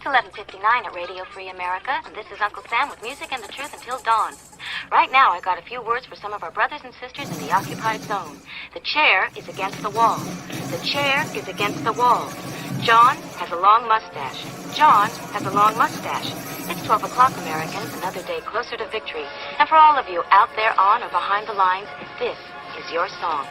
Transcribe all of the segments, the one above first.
It's 11:59 at Radio Free America, and this is Uncle Sam with music and the truth until dawn. Right now, I got a few words for some of our brothers and sisters in the occupied zone. The chair is against the wall. The chair is against the wall. John has a long mustache. John has a long mustache. It's 12 o'clock, Americans, another day closer to victory. And for all of you out there on or behind the lines, this is your song.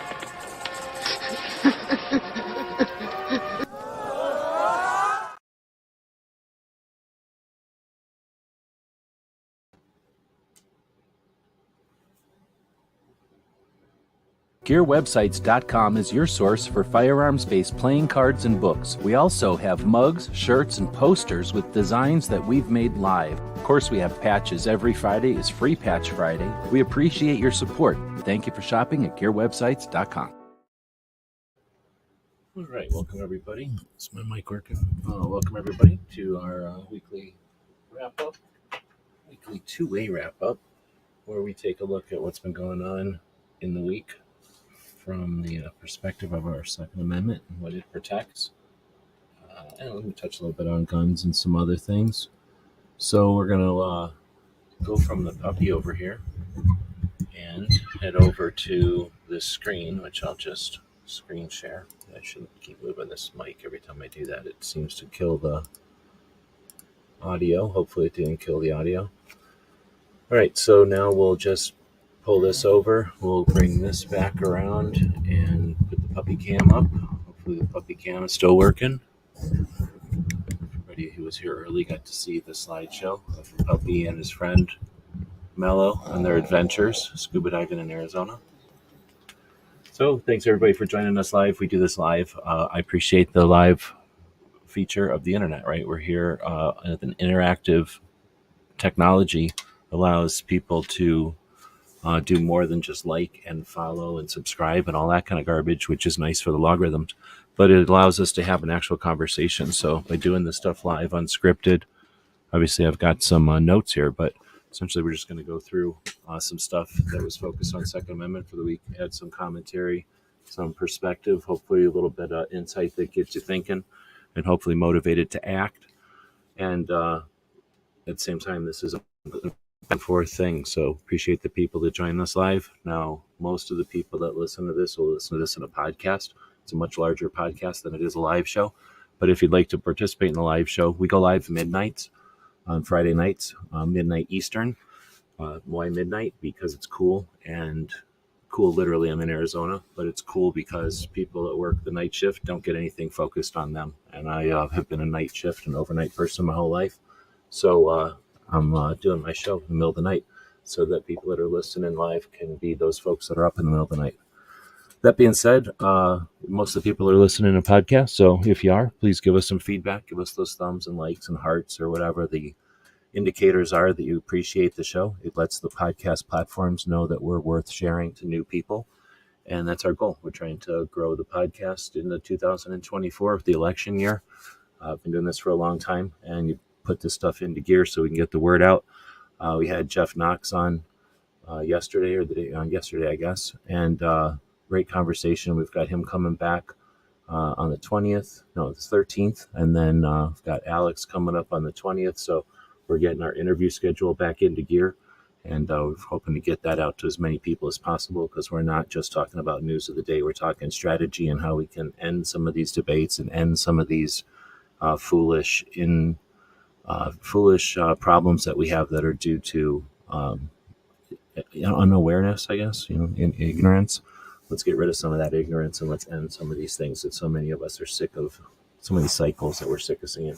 GearWebsites.com is your source for firearms-based playing cards and books. We also have mugs, shirts, and posters with designs that we've made live. Of course, we have patches. Every Friday is Free Patch Friday. We appreciate your support. Thank you for shopping at GearWebsites.com. All right, welcome everybody. Is my mic working? Welcome everybody to our weekly wrap-up, weekly two-way wrap-up, where we take a look at what's been going on in the week from the perspective of our Second Amendment and what it protects. And let me touch a little bit on guns and some other things. So we're going to go from the puppy over here and head over to this screen, which I'll just screen share. I shouldn't keep moving this mic every time I do that. It seems to kill the audio. Hopefully it didn't kill the audio. All right, so now we'll just pull this over. We'll bring this back around and put the puppy cam up. Hopefully the puppy cam is still working. Everybody who was here early got to see the slideshow of the puppy and his friend Mello on their adventures scuba diving in Arizona. So thanks everybody for joining us live. We do this live. I appreciate the live feature of the internet, right? We're here with an interactive technology allows people to do more than just like and follow and subscribe and all that kind of garbage, which is nice for the logarithms, but it allows us to have an actual conversation. So by doing this stuff live, unscripted, obviously I've got some notes here, but essentially we're just going to go through some stuff that was focused on Second Amendment for the week, add some commentary, some perspective, hopefully a little bit of insight that gets you thinking and hopefully motivated to act. And at the same time, this is a forth thing, so appreciate the people that join us live. Now, most of the people that listen to this will listen to this in a podcast. It's a much larger podcast than it is a live show, but if you'd like to participate in the live show, we go live midnight on Friday nights, midnight Eastern. Why midnight? Because it's cool, and cool literally, I'm in Arizona, but it's cool because people that work the night shift don't get anything focused on them, and I have been a night shift and overnight person my whole life, so I'm doing my show in the middle of the night so that people that are listening live can be those folks that are up in the middle of the night. That being said, most of the people are listening to podcasts, so if you are, please give us some feedback. Give us those thumbs and likes and hearts or whatever the indicators are that you appreciate the show. It lets the podcast platforms know that we're worth sharing to new people, and that's our goal. We're trying to grow the podcast in the 2024, the election year. I've been doing this for a long time, and you put this stuff into gear so we can get the word out. We had Jeff Knox on yesterday, I guess, and great conversation. We've got him coming back on the 13th, and then we've got Alex coming up on the 20th, so we're getting our interview schedule back into gear, and we're hoping to get that out to as many people as possible, because we're not just talking about news of the day, we're talking strategy and how we can end some of these debates and end some of these foolish problems that we have that are due to unawareness, I guess, in ignorance. Let's get rid of some of that ignorance and let's end some of these things that so many of us are sick of, some of these cycles that we're sick of seeing.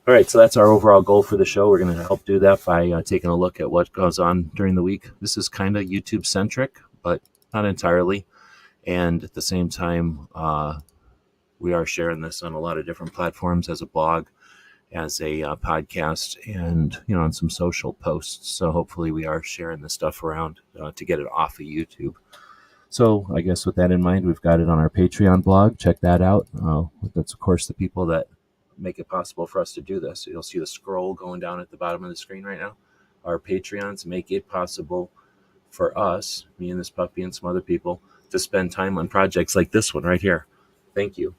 All right, so that's our overall goal for the show. We're going to help do that by taking a look at what goes on during the week. This is kind of YouTube-centric, but not entirely. And at the same time, we are sharing this on a lot of different platforms as a blog, as a podcast, and on some social posts. So hopefully we are sharing this stuff around to get it off of YouTube. So I guess with that in mind, we've got it on our Patreon blog. Check that out. That's of course the people that make it possible for us to do this. You'll see the scroll going down at the bottom of the screen right now. Our Patreons make it possible for us, me and this puppy and some other people, to spend time on projects like this one right here. Thank you.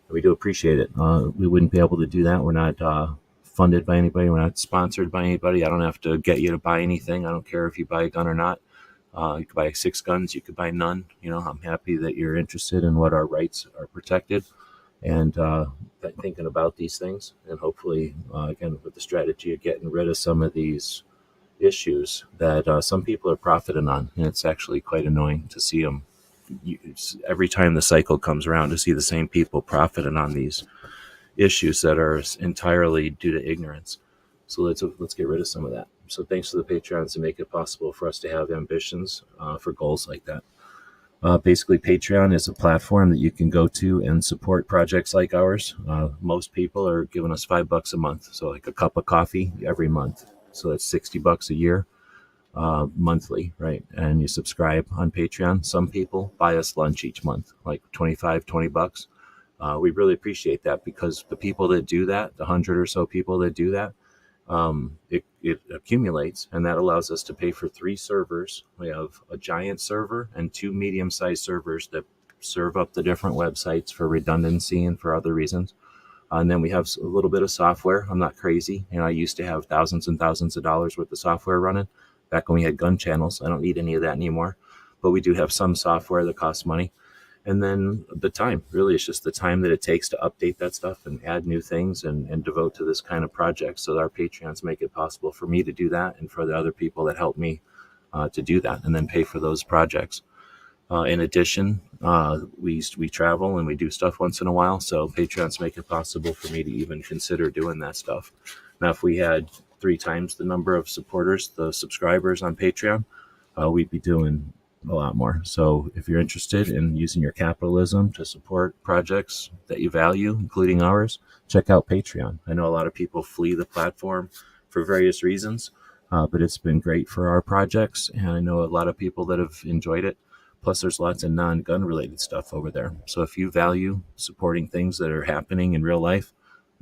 We do appreciate it. We wouldn't be able to do that. We're not funded by anybody. We're not sponsored by anybody. I don't have to get you to buy anything. I don't care if you buy a gun or not. You could buy 6 guns. You could buy none. I'm happy that you're interested in what our rights are protected and thinking about these things. And hopefully, again, with the strategy of getting rid of some of these issues that some people are profiting on. And it's actually quite annoying to see them. Every time the cycle comes around, to see the same people profiting on these issues that are entirely due to ignorance. So let's get rid of some of that. So thanks to the Patreons to make it possible for us to have ambitions for goals like that. Basically, Patreon is a platform that you can go to and support projects like ours. Most people are giving us $5 a month, so like a cup of coffee every month. So that's $60 a year, monthly, right? And you subscribe on Patreon. Some people buy us lunch each month, like $20. We really appreciate that, because the people that do that, the 100 or so people that do that, it accumulates, and that allows us to pay for 3 servers. We have a giant server and 2 medium-sized servers that serve up the different websites for redundancy and for other reasons. And then we have a little bit of software. I'm not crazy. I used to have thousands and thousands of dollars worth of software running back when we had gun channels. I don't need any of that anymore, but we do have some software that costs money. And then the time, really, it's just the time that it takes to update that stuff and add new things and devote to this kind of project. So our Patreons make it possible for me to do that, and for the other people that help me to do that, and then pay for those projects. In addition, we travel and we do stuff once in a while. So Patreons make it possible for me to even consider doing that stuff. Now, if we had 3 times the number of supporters, the subscribers on Patreon, we'd be doing a lot more. So if you're interested in using your capitalism to support projects that you value, including ours, check out Patreon. I know a lot of people flee the platform for various reasons, but it's been great for our projects, and I know a lot of people that have enjoyed it. Plus, there's lots of non-gun related stuff over there. So if you value supporting things that are happening in real life,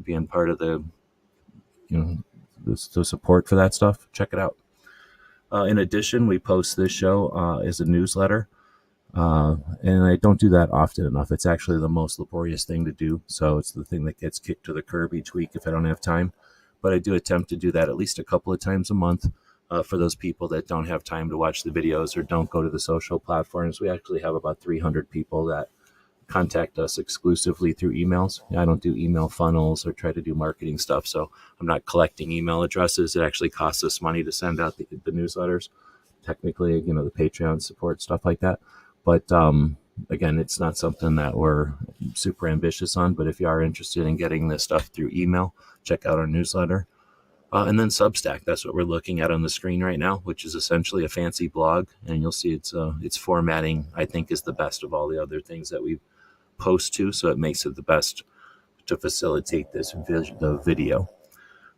being part of the support for that stuff, check it out. In addition, we post this show as a newsletter, and I don't do that often enough. It's actually the most laborious thing to do, so it's the thing that gets kicked to the curb each week if I don't have time. But I do attempt to do that at least a couple of times a month for those people that don't have time to watch the videos or don't go to the social platforms. We actually have about 300 people that contact us exclusively through emails. I don't do email funnels or try to do marketing stuff, so I'm not collecting email addresses. It actually costs us money to send out the newsletters. Technically, the Patreon support, stuff like that. But again, it's not something that we're super ambitious on. But if you are interested in getting this stuff through email, check out our newsletter. And then Substack, that's what we're looking at on the screen right now, which is essentially a fancy blog. And you'll see its formatting, I think, is the best of all the other things that we post to. So it makes it the best to facilitate the video.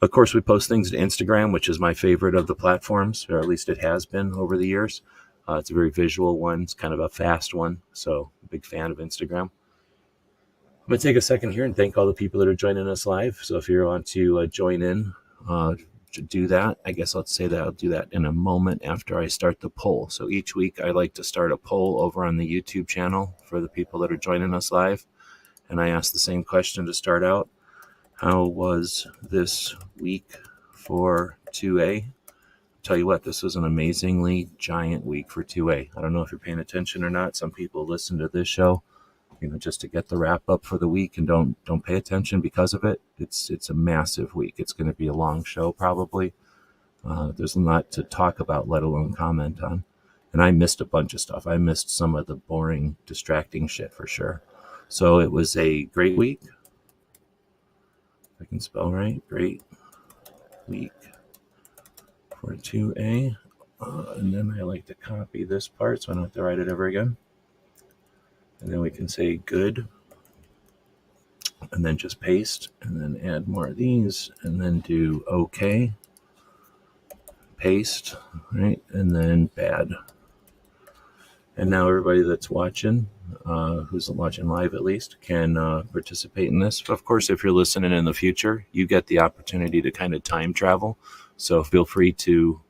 Of course, we post things to Instagram, which is my favorite of the platforms, or at least it has been over the years. It's a very visual one. It's kind of a fast one. So a big fan of Instagram. I'm going to take a second here and thank all the people that are joining us live. So if you want to join in, to do that, I guess I'll say that I'll do that in a moment after I start the poll. So each week I like to start a poll over on the YouTube channel for the people that are joining us live. And I ask the same question to start out. How was this week for 2A? Tell you what, this was an amazingly giant week for 2A. I don't know if you're paying attention or not. Some people listen to this show, just to get the wrap up for the week and don't pay attention because of it. It's a massive week. It's going to be a long show probably. There's a lot to talk about, let alone comment on. And I missed a bunch of stuff. I missed some of the boring, distracting shit for sure. So it was a great week. If I can spell right, great week for 2A. And then I like to copy this part so I don't have to write it ever again. And then we can say good, and then just paste, and then add more of these, and then do OK, paste, right, and then bad. And now everybody that's watching, who's watching live at least, can participate in this. Of course, if you're listening in the future, you get the opportunity to kind of time travel. So feel free to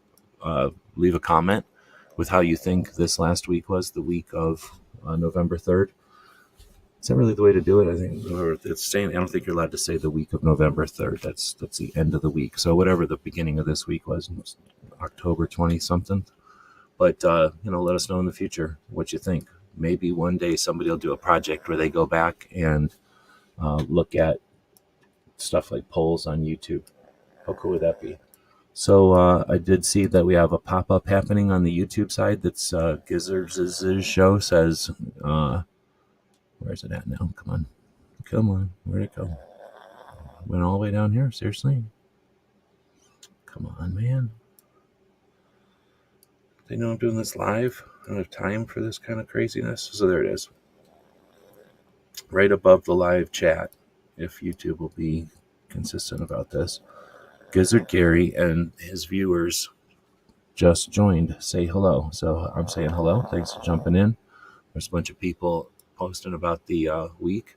leave a comment with how you think this last week was, the week of November 3rd. Is that really the way to do it? I think it's saying, I don't think you're allowed to say the week of November 3rd. That's the end of the week. So whatever the beginning of this week was October 20 something. But, let us know in the future what you think. Maybe one day somebody will do a project where they go back and look at stuff like polls on YouTube. How cool would that be? So I did see that we have a pop-up happening on the YouTube side. That's Gizzard's show says, where's it at now? Come on. Where'd it go? Went all the way down here? Seriously? Come on, man. They know I'm doing this live. I don't have time for this kind of craziness. So there it is. Right above the live chat, if YouTube will be consistent about this. Gizzard Gary and his viewers just joined. Say hello. So I'm saying hello. Thanks for jumping in. There's a bunch of people posting about the week.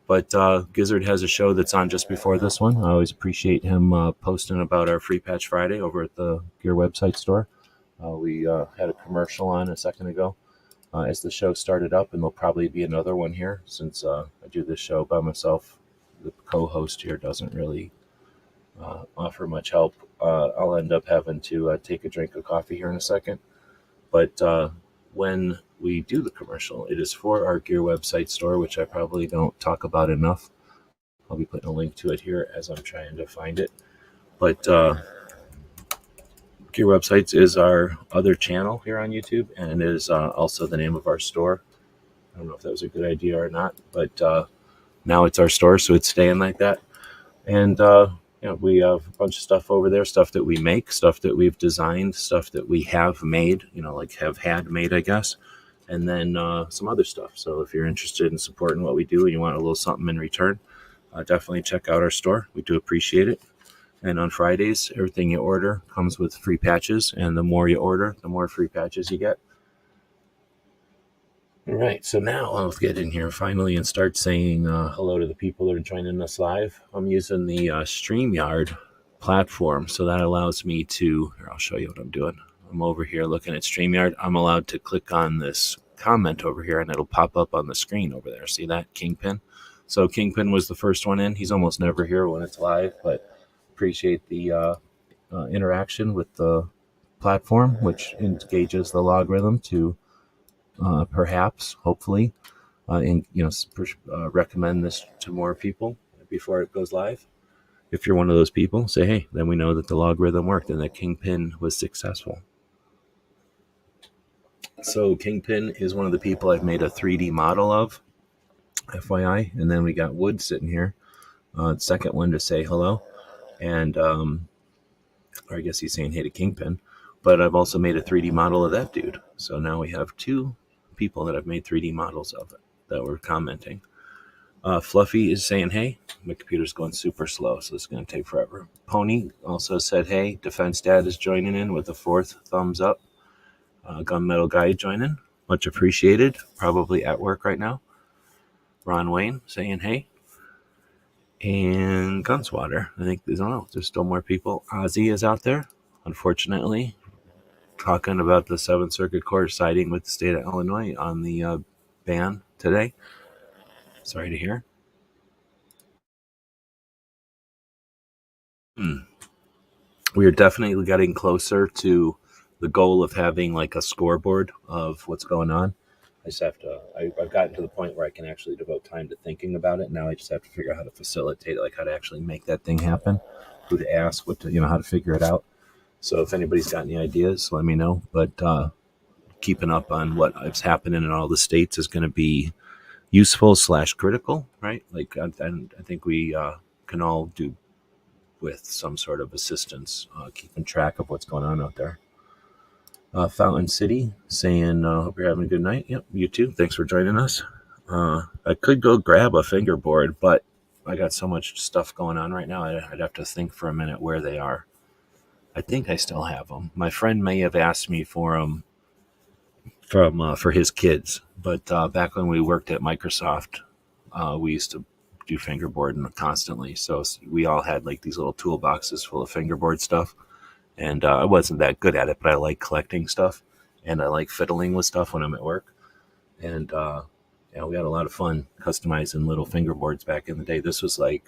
But Gizzard has a show that's on just before this one. I always appreciate him posting about our Free Patch Friday over at the Gear website store. We had a commercial on a second ago as the show started up, and there'll probably be another one here since I do this show by myself. The co-host here doesn't really offer much help. I'll end up having to take a drink of coffee here in a second. But when we do the commercial, it is for our Gear website store, which I probably don't talk about enough. I'll be putting a link to it here as I'm trying to find it. But Gear Websites is our other channel here on YouTube, and it is also the name of our store. I don't know if that was a good idea or not, but now it's our store, so it's staying like that. And we have a bunch of stuff over there, stuff that we make, stuff that we've designed, stuff that we have made, like have had made, I guess, and then some other stuff. So if you're interested in supporting what we do and you want a little something in return, definitely check out our store. We do appreciate it. And on Fridays, everything you order comes with free patches, and the more you order, the more free patches you get. All right, so now I'll get in here finally and start saying hello to the people that are joining us live. I'm using the StreamYard platform, so that allows me to, here, I'll show you what I'm doing. I'm over here looking at StreamYard. I'm allowed to click on this comment over here, and it'll pop up on the screen over there. See that, Kingpin? So Kingpin was the first one in. He's almost never here when it's live, but appreciate the interaction with the platform, which engages the logarithm to perhaps, hopefully, recommend this to more people before it goes live. If you're one of those people, say, hey, then we know that the logarithm worked and that Kingpin was successful. So Kingpin is one of the people I've made a 3D model of, FYI. And then we got Wood sitting here, second one to say hello. And, or I guess he's saying hey to Kingpin, but I've also made a 3D model of that dude. So now we have two people that I've made 3D models of it that were commenting. Fluffy is saying hey. My computer's going super slow, so it's going to take forever. Pony also said hey. Defense Dad is joining in with a 4th thumbs up. Gunmetal Guy joining. Much appreciated. Probably at work right now. Ron Wayne saying hey. And Gunswatter. I think, I don't know, there's still more people. Ozzy is out there, unfortunately, talking about the 7th Circuit Court siding with the state of Illinois on the ban today. Sorry to hear. We are definitely getting closer to the goal of having like a scoreboard of what's going on. I just have to, I've gotten to the point where I can actually devote time to thinking about it. Now I just have to figure out how to facilitate it, like how to actually make that thing happen, who to ask, what to, how to figure it out. So if anybody's got any ideas, let me know. But keeping up on what is happening in all the states is going to be useful / critical, right? Like I think we can all do with some sort of assistance, keeping track of what's going on out there. Fountain City saying, hope you're having a good night. Yep, you too. Thanks for joining us. I could go grab a fingerboard, but I got so much stuff going on right now. I'd have to think for a minute where they are. I think I still have them. My friend may have asked me for them for his kids, but back when we worked at Microsoft, we used to do fingerboarding constantly. So we all had like these little toolboxes full of fingerboard stuff. And I wasn't that good at it, but I like collecting stuff, and I like fiddling with stuff when I'm at work. And Yeah, we had a lot of fun customizing little fingerboards back in the day. This was like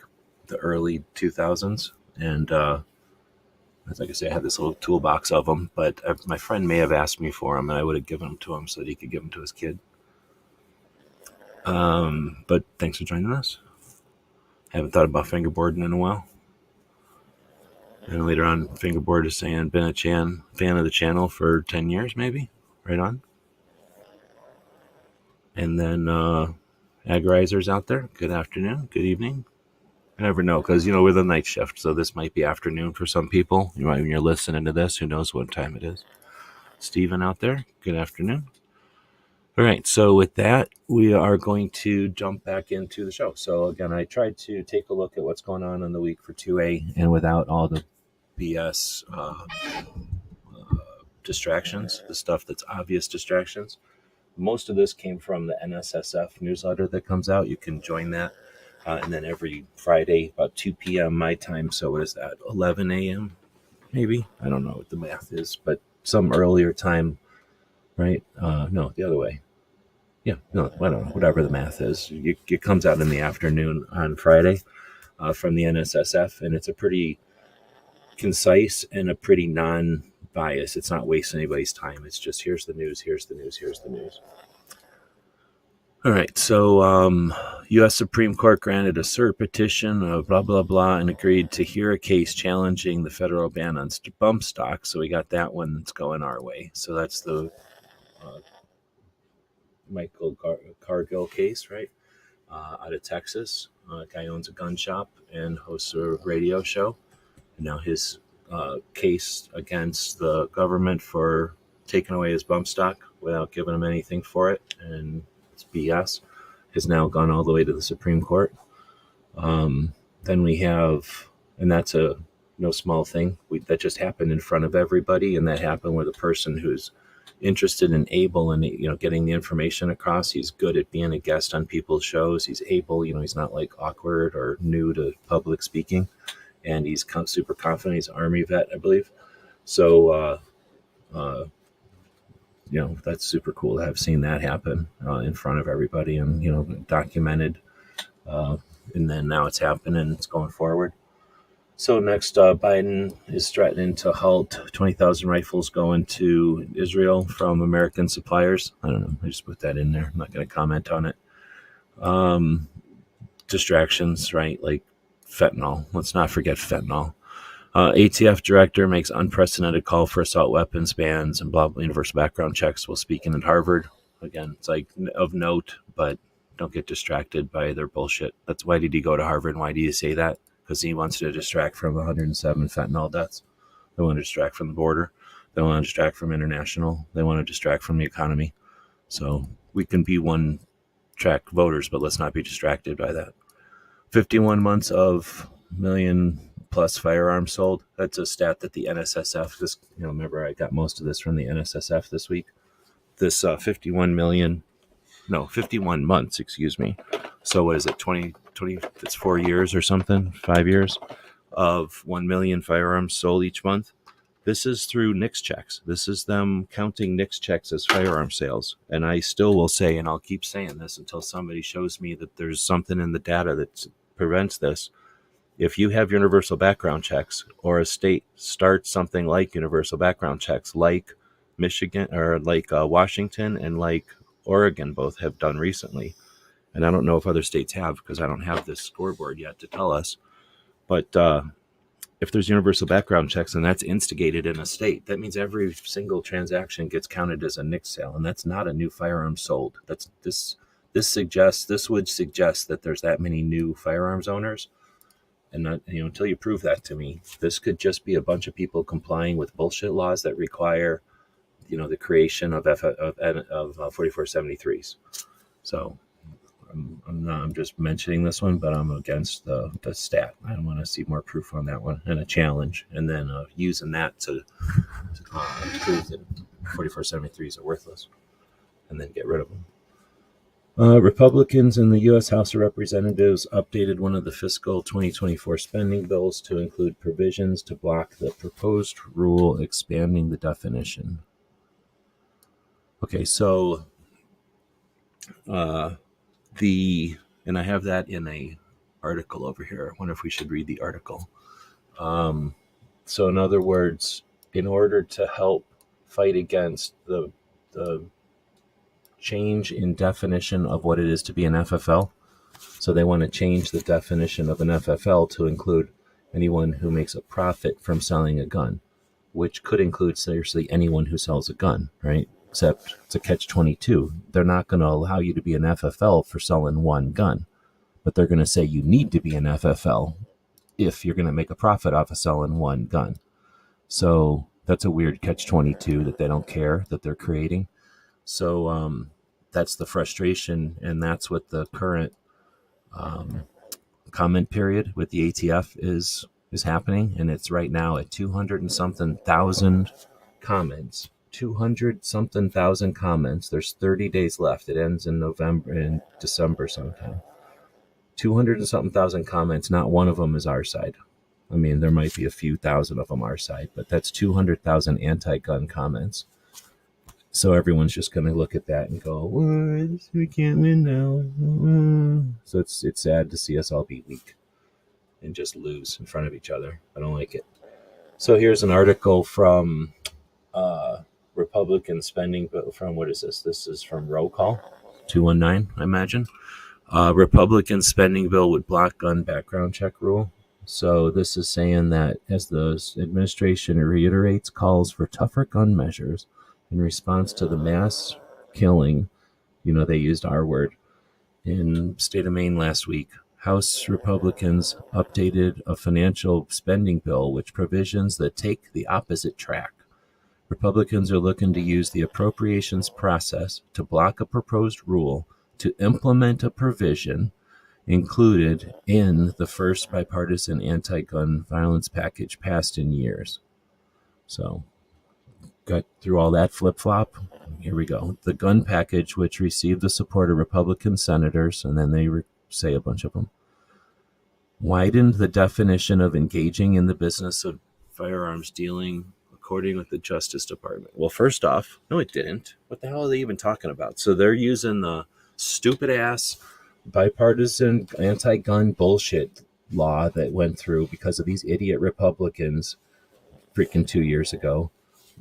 the early 2000s. And like I say, I had this little toolbox of them, but my friend may have asked me for them, and I would have given them to him so that he could give them to his kid. But thanks for joining us. Haven't thought about fingerboarding in a while. And later on, fingerboard is saying, been a fan of the channel for 10 years, maybe. Right on. And then agorizers out there, good afternoon, good evening. I never know, because, we're the night shift, so this might be afternoon for some people. When you're listening to this, who knows what time it is. Steven out there, good afternoon. All right, so with that, we are going to jump back into the show. So again, I tried to take a look at what's going on in the week for 2A, and without all the BS distractions, the stuff that's obvious distractions. Most of this came from the NSSF newsletter that comes out. You can join that. And then every Friday, about 2 p.m. my time. So what is that, 11 a.m. maybe? I don't know what the math is, but some earlier time, right? No, the other way. Yeah, no, I don't know, whatever the math is. It comes out in the afternoon on Friday from the NSSF, and it's a pretty concise and a pretty non-biased. It's not wasting anybody's time. It's just, here's the news, here's the news, here's the news. All right, so U.S. Supreme Court granted a cert petition of blah, blah, blah, and agreed to hear a case challenging the federal ban on bump stock. So we got that one that's going our way. So that's the Michael Cargill case, right, out of Texas. Guy owns a gun shop and hosts a radio show. And now his case against the government for taking away his bump stock without giving him anything for it, and it's BS, has now gone all the way to the Supreme Court. Then we have, and that's a no small thing, that just happened in front of everybody, and that happened with a person who's interested and able and getting the information across. He's good at being a guest on people's shows. He's able, he's not like awkward or new to public speaking, and he's super confident. He's an Army vet, I believe. So that's super cool to have seen that happen in front of everybody and documented, and then now it's happening. It's going forward. So next, Biden is threatening to halt 20,000 rifles going to Israel from American suppliers. I don't know. I just put that in there. I'm not going to comment on it. Distractions, right? Like fentanyl. Let's not forget fentanyl. ATF director makes unprecedented call for assault weapons bans and blah, universal background checks while speaking at Harvard. Again, it's like of note, but don't get distracted by their bullshit. That's why did he go to Harvard? Why do you say that? Because he wants to distract from 107 fentanyl deaths. They want to distract from the border. They want to distract from international. They want to distract from the economy. So we can be one-track voters, but let's not be distracted by that. 51 months of million-plus firearms sold. That's a stat that the NSSF, remember I got most of this from the NSSF this week. This 51 months, excuse me. So what is it, 20, it's 4 years or something, 5 years of 1 million firearms sold each month. This is through NICS checks. This is them counting NICS checks as firearm sales. And I still will say, and I'll keep saying this until somebody shows me that there's something in the data that prevents this. If you have universal background checks, or a state starts something like universal background checks, like Michigan or like Washington and like Oregon both have done recently, and I don't know if other states have because I don't have this scoreboard yet to tell us, but if there's universal background checks and that's instigated in a state, that means every single transaction gets counted as a NICS sale, and that's not a new firearm sold. This would suggest that there's that many new firearms owners, and not, until you prove that to me, this could just be a bunch of people complying with bullshit laws that require the creation of 4473s. So I'm just mentioning this one, but I'm against the stat. I want to see more proof on that one and a challenge, and then using that to prove that 4473s are worthless, and then get rid of them. Republicans in the U.S. House of Representatives updated one of the fiscal 2024 spending bills to include provisions to block the proposed rule expanding the definition. Okay, so And I have that in a article over here. I wonder if we should read the article. So in other words, in order to help fight against the change in definition of what it is to be an FFL, so they want to change the definition of an FFL to include anyone who makes a profit from selling a gun, which could include seriously anyone who sells a gun, right? Except it's a catch-22. They're not going to allow you to be an FFL for selling one gun, but they're going to say you need to be an FFL if you're going to make a profit off of selling one gun. So that's a weird catch-22 that they don't care that they're creating. So that's the frustration, and that's what the current comment period with the ATF is happening, and it's right now at 200 and something thousand comments. 200 something thousand comments. There's 30 days left. It ends in December sometime. 200 and something thousand comments. Not one of them is our side. I mean, there might be a few thousand of them our side, but that's 200,000 anti-gun comments. So everyone's just going to look at that and go, we can't win now. So it's sad to see us all be weak and just lose in front of each other. I don't like it. So here's an article from Republican spending bill from, what is this? This is from Roll Call 219, I imagine. Republican spending bill would block gun background check rule. So this is saying that as the administration reiterates calls for tougher gun measures in response to the mass killing, they used our word, in state of Maine last week, House Republicans updated a financial spending bill which provisions that take the opposite track. Republicans are looking to use the appropriations process to block a proposed rule to implement a provision included in the first bipartisan anti-gun violence package passed in years. So, got through all that flip-flop. Here we go. The gun package, which received the support of Republican senators, and then they say a bunch of them, widened the definition of engaging in the business of firearms dealing according with the Justice Department. Well, first off, no, it didn't. What the hell are they even talking about? So they're using the stupid-ass bipartisan anti-gun bullshit law that went through because of these idiot Republicans freaking 2 years ago.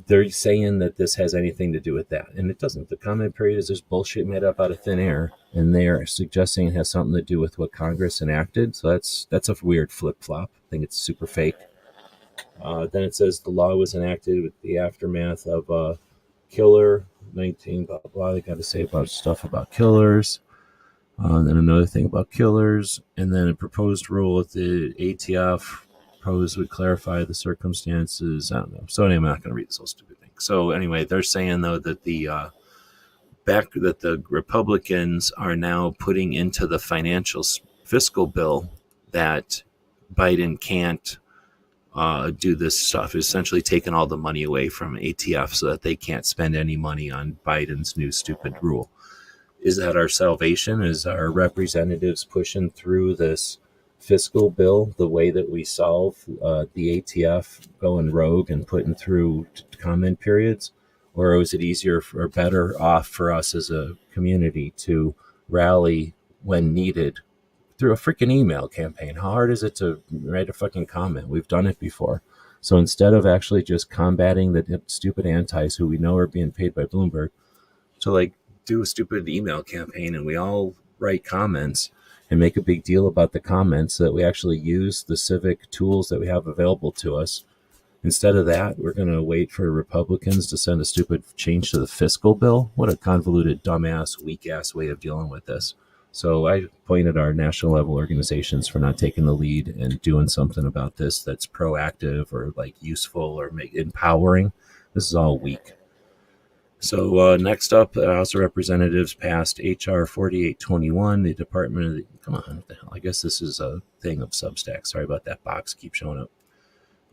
They're saying that this has anything to do with that, and it doesn't. The comment period is just bullshit made up out of thin air, and they're suggesting it has something to do with what Congress enacted. So that's a weird flip-flop. I think it's super fake. Then it says the law was enacted with the aftermath of killer 19 blah blah. They got to say about stuff about killers. Then another thing about killers, and then a proposed rule with the ATF proposed would clarify the circumstances. I don't know. So anyway, I'm not going to read this whole stupid thing. So anyway, they're saying though that the Republicans are now putting into the fiscal bill that Biden can't do this stuff. Essentially taking all the money away from ATF so that they can't spend any money on Biden's new stupid rule. Is that our salvation? Is our representatives pushing through this fiscal bill the way that we solve the ATF going rogue and putting through comment periods? Or is it easier or better off for us as a community to rally when needed through a freaking email campaign? How hard is it to write a fucking comment? We've done it before. So instead of actually just combating the stupid antis who we know are being paid by Bloomberg to do a stupid email campaign and we all write comments and make a big deal about the comments, so that we actually use the civic tools that we have available to us. Instead of that, we're going to wait for Republicans to send a stupid change to the fiscal bill. What a convoluted, dumbass, weak-ass way of dealing with this. So I pointed our national level organizations for not taking the lead and doing something about this that's proactive or useful or empowering. This is all weak. So next up, the House of Representatives passed H.R. 4821. The Department of come on, what the hell? I guess this is a thing of Substack. Sorry about that box keep showing up.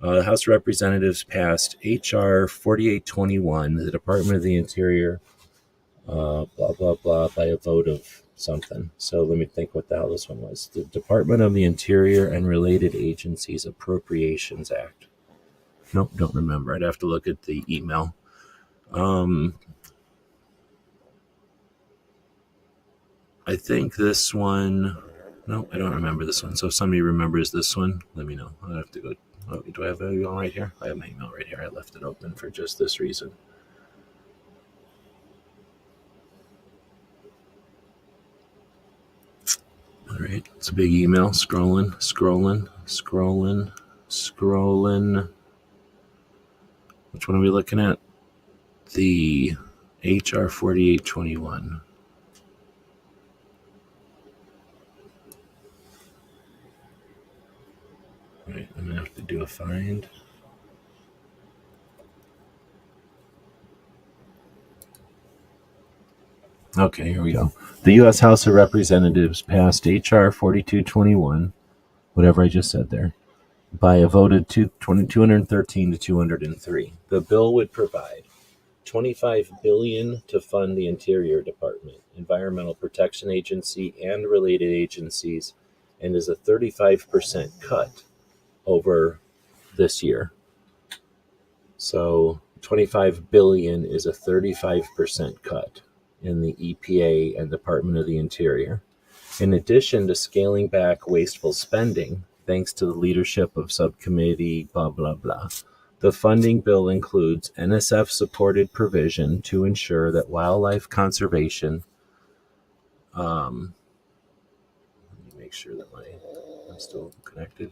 The House of Representatives passed H.R. 4821. The Department of the Interior, blah, blah, blah, by a vote of something. So let me think what the hell this one was. The Department of the Interior and Related Agencies Appropriations Act. Nope, don't remember. I'd have to look at the email. I think this one, no, I don't remember this one. So if somebody remembers this one, let me know. I'll have to go. Oh, do I have an email right here? I have my email right here. I left it open for just this reason. All right, it's a big email. Scrolling. Which one are we looking at? The HR 4821. All right, I'm going to have to do a find. Okay, here we go. The U.S. House of Representatives passed H.R. 4221, whatever I just said there, by a vote of 213 to 203. The bill would provide $25 billion to fund the Interior Department, Environmental Protection Agency, and related agencies, and is a 35% cut over this year. So $25 billion is a 35% cut in the EPA and Department of the Interior. In addition to scaling back wasteful spending, thanks to the leadership of subcommittee blah, blah, blah, the funding bill includes NSF-supported provision to ensure that wildlife conservation, let me make sure that I'm still connected.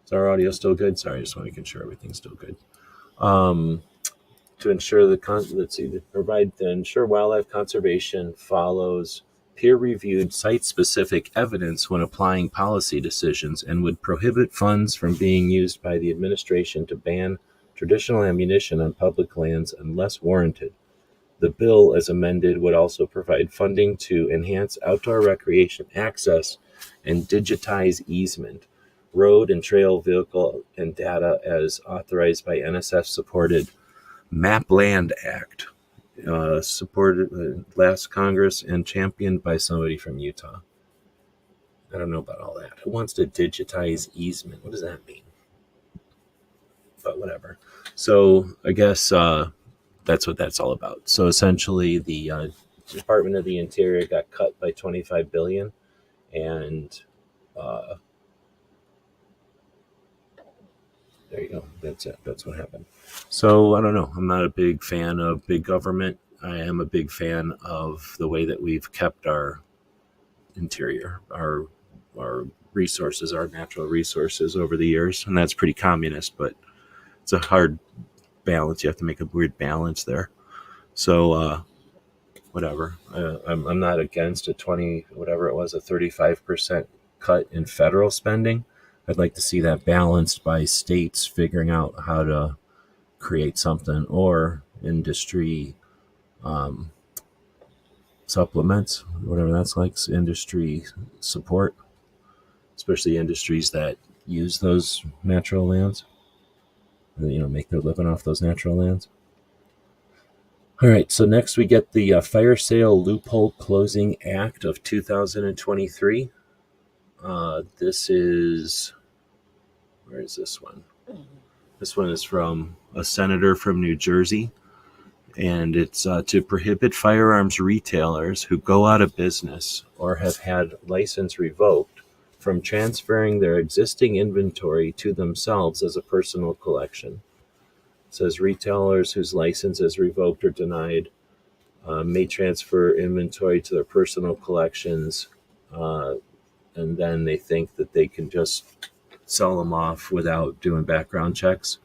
Is our audio still good? Sorry, I just want to make sure everything's still good. To ensure to ensure wildlife conservation follows peer-reviewed site-specific evidence when applying policy decisions, and would prohibit funds from being used by the administration to ban traditional ammunition on public lands unless warranted. The bill, as amended, would also provide funding to enhance outdoor recreation access and digitize easement, road and trail vehicle and data as authorized by NSF-supported MapLand Act, supported last Congress and championed by somebody from Utah. I don't know about all that. Who wants to digitize easement? What does that mean? But whatever. So I guess that's what that's all about. So essentially, the Department of the Interior got cut by $25 billion, and there you go. That's it. That's what happened. So I don't know. I'm not a big fan of big government. I am a big fan of the way that we've kept our interior, our resources, our natural resources over the years, and that's pretty communist. But it's a hard balance. You have to make a weird balance there. So whatever. I'm not against a 35% cut in federal spending. I'd like to see that balanced by states figuring out how to create something, or industry supplements, whatever that's like, industry support, especially industries that use those natural lands, make their living off those natural lands. All right, so next we get the Fire Sale Loophole Closing Act of 2023. This is, where is this one? This one is from a senator from New Jersey, and it's to prohibit firearms retailers who go out of business or have had license revoked from transferring their existing inventory to themselves as a personal collection. It says retailers whose license is revoked or denied may transfer inventory to their personal collections, and then they think that they can just sell them off without doing background checks.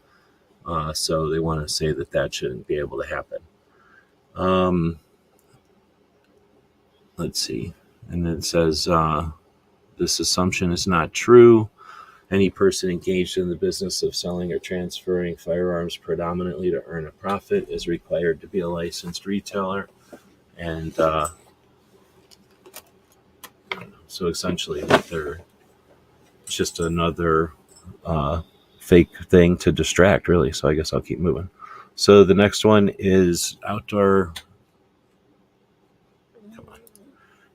So they want to say that shouldn't be able to happen. Let's see. And then it says, this assumption is not true. Any person engaged in the business of selling or transferring firearms predominantly to earn a profit is required to be a licensed retailer. And so essentially, it's just another fake thing to distract, really. So I guess I'll keep moving. So the next one is Outdoor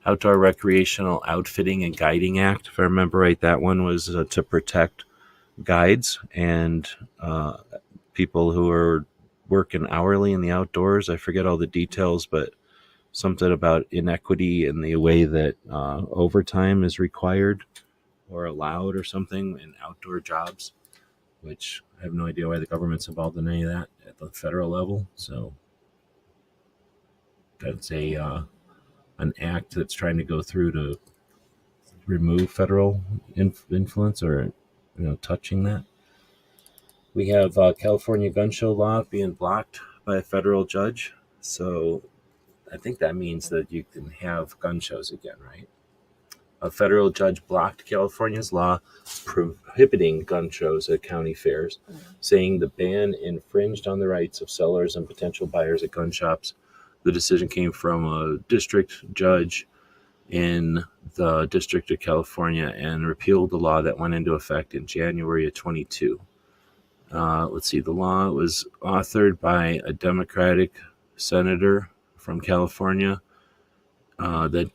Recreational Outfitting and Guiding Act. If I remember right, that one was to protect guides and people who are working hourly in the outdoors. I forget all the details, but something about inequity in the way that overtime is required or allowed or something in outdoor jobs, which I have no idea why the government's involved in any of that at the federal level. So that's an act that's trying to go through to remove federal influence or touching that. We have California gun show law being blocked by a federal judge. So I think that means that you can have gun shows again, right? A federal judge blocked California's law prohibiting gun shows at county fairs, saying the ban infringed on the rights of sellers and potential buyers at gun shops. The decision came from a district judge in the District of California and repealed the law that went into effect in January of 22. Let's see, the law was authored by a Democratic senator from California that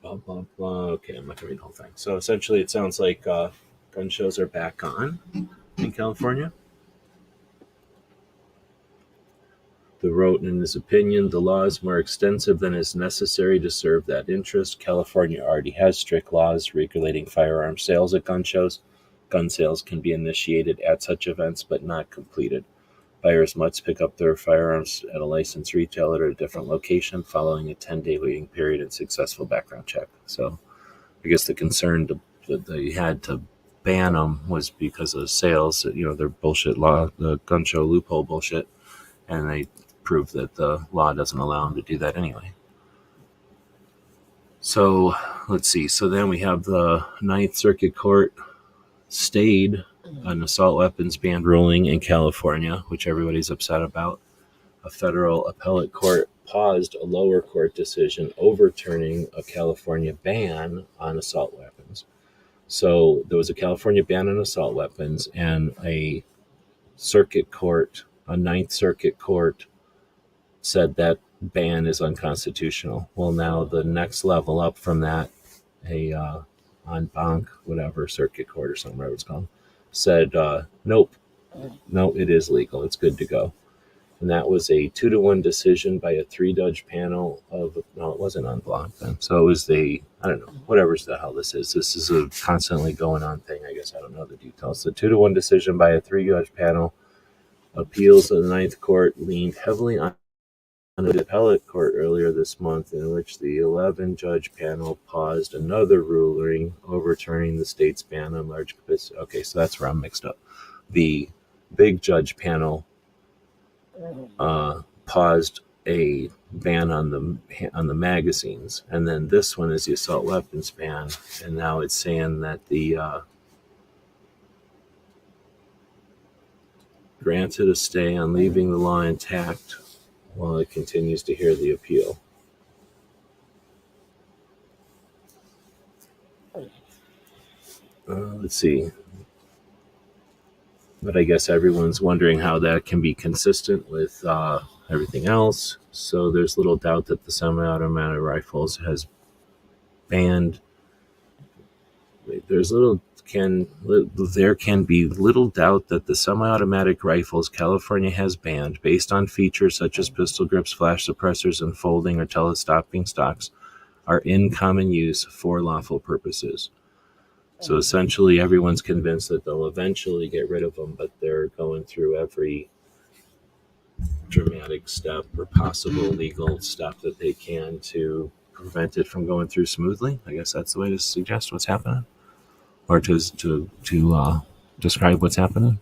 blah, blah, blah. Okay, I'm not going to read the whole thing. So essentially, it sounds like gun shows are back on in California. He wrote in his opinion, the law is more extensive than is necessary to serve that interest. California already has strict laws regulating firearm sales at gun shows. Gun sales can be initiated at such events, but not completed. Buyers must pick up their firearms at a licensed retailer at a different location following a 10-day waiting period and successful background check. So I guess the concern that they had to ban them was because of sales, their bullshit law, the gun show loophole bullshit, and they proved that the law doesn't allow them to do that anyway. So let's see. So then we have the Ninth Circuit Court stayed an assault weapons ban ruling in California, which everybody's upset about. A federal appellate court paused a lower court decision overturning a California ban on assault weapons. So there was a California ban on assault weapons, and a Ninth Circuit Court said that ban is unconstitutional. Well, now the next level up from that, a en banc, whatever, circuit court or something, whatever it's called, said, nope, no, it is legal. It's good to go. And that was a 2-1 decision by a 3-judge panel no, it wasn't en banc then. So it was I don't know, whatever the hell this is. This is a constantly going on thing. I guess I don't know the details. The 2-1 decision by a 3-judge panel. Appeals of the Ninth Court leaned heavily on the appellate court earlier this month, in which the 11-judge panel paused another ruling overturning the state's ban on large capacity. Okay, so that's where I'm mixed up. The big judge panel paused a ban on the magazines, and then this one is the assault weapons ban, and now it's saying that the granted a stay on leaving the law intact while it continues to hear the appeal. Let's see. But I guess everyone's wondering how that can be consistent with everything else. So there's little doubt that the semi-automatic rifles has banned. There can be little doubt that the semi-automatic rifles California has banned, based on features such as pistol grips, flash suppressors, and folding or telescoping stocks, are in common use for lawful purposes. So essentially, everyone's convinced that they'll eventually get rid of them, but they're going through every dramatic step or possible legal step that they can to prevent it from going through smoothly. I guess that's the way to suggest what's happening, or to describe what's happening.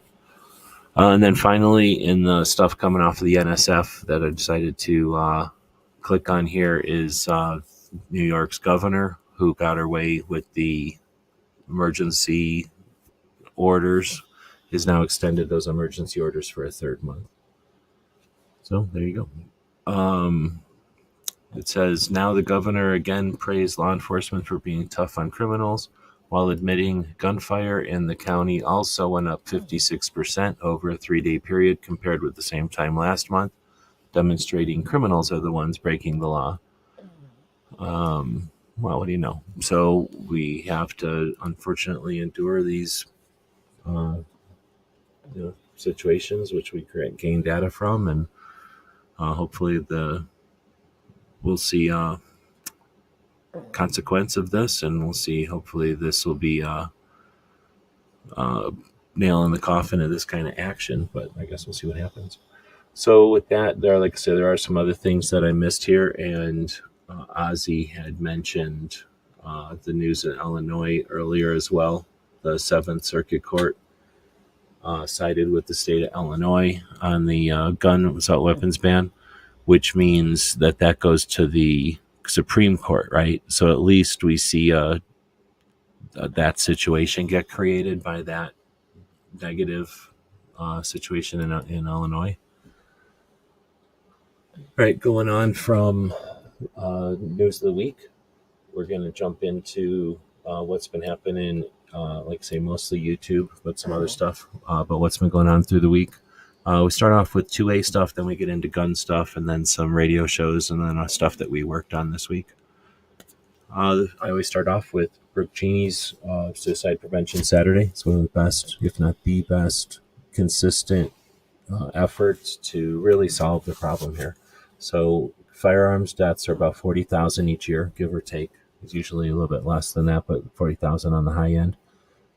And then finally, in the stuff coming off of the NSF that I decided to click on here is New York's governor, who got her way with the emergency orders, is now extended those emergency orders for a 3rd month. So there you go. It says, now the governor again praised law enforcement for being tough on criminals, while admitting gunfire in the county also went up 56% over a 3-day period compared with the same time last month, demonstrating criminals are the ones breaking the law. Well, what do you know? So we have to unfortunately endure these situations, which we gain data from, and hopefully we'll see consequence of this, and we'll see. Hopefully, this will be nail in the coffin of this kind of action. But I guess we'll see what happens. So with that, like I said, there are some other things that I missed here, and Ozzy had mentioned the news in Illinois earlier as well. The Seventh Circuit Court sided with the state of Illinois on the gun assault weapons ban, which means that goes to the Supreme Court, right? So at least we see that situation get created by that negative situation in Illinois. All right, going on from news of the week, we're going to jump into what's been happening, like I say, mostly YouTube, but some other stuff, but what's been going on through the week. We start off with 2A stuff, then we get into gun stuff, and then some radio shows, and then stuff that we worked on this week. I always start off with Brooke Cheney's Suicide Prevention Saturday. It's one of the best, if not the best, consistent efforts to really solve the problem here. So firearms deaths are about 40,000 each year, give or take. It's usually a little bit less than that, but 40,000 on the high end.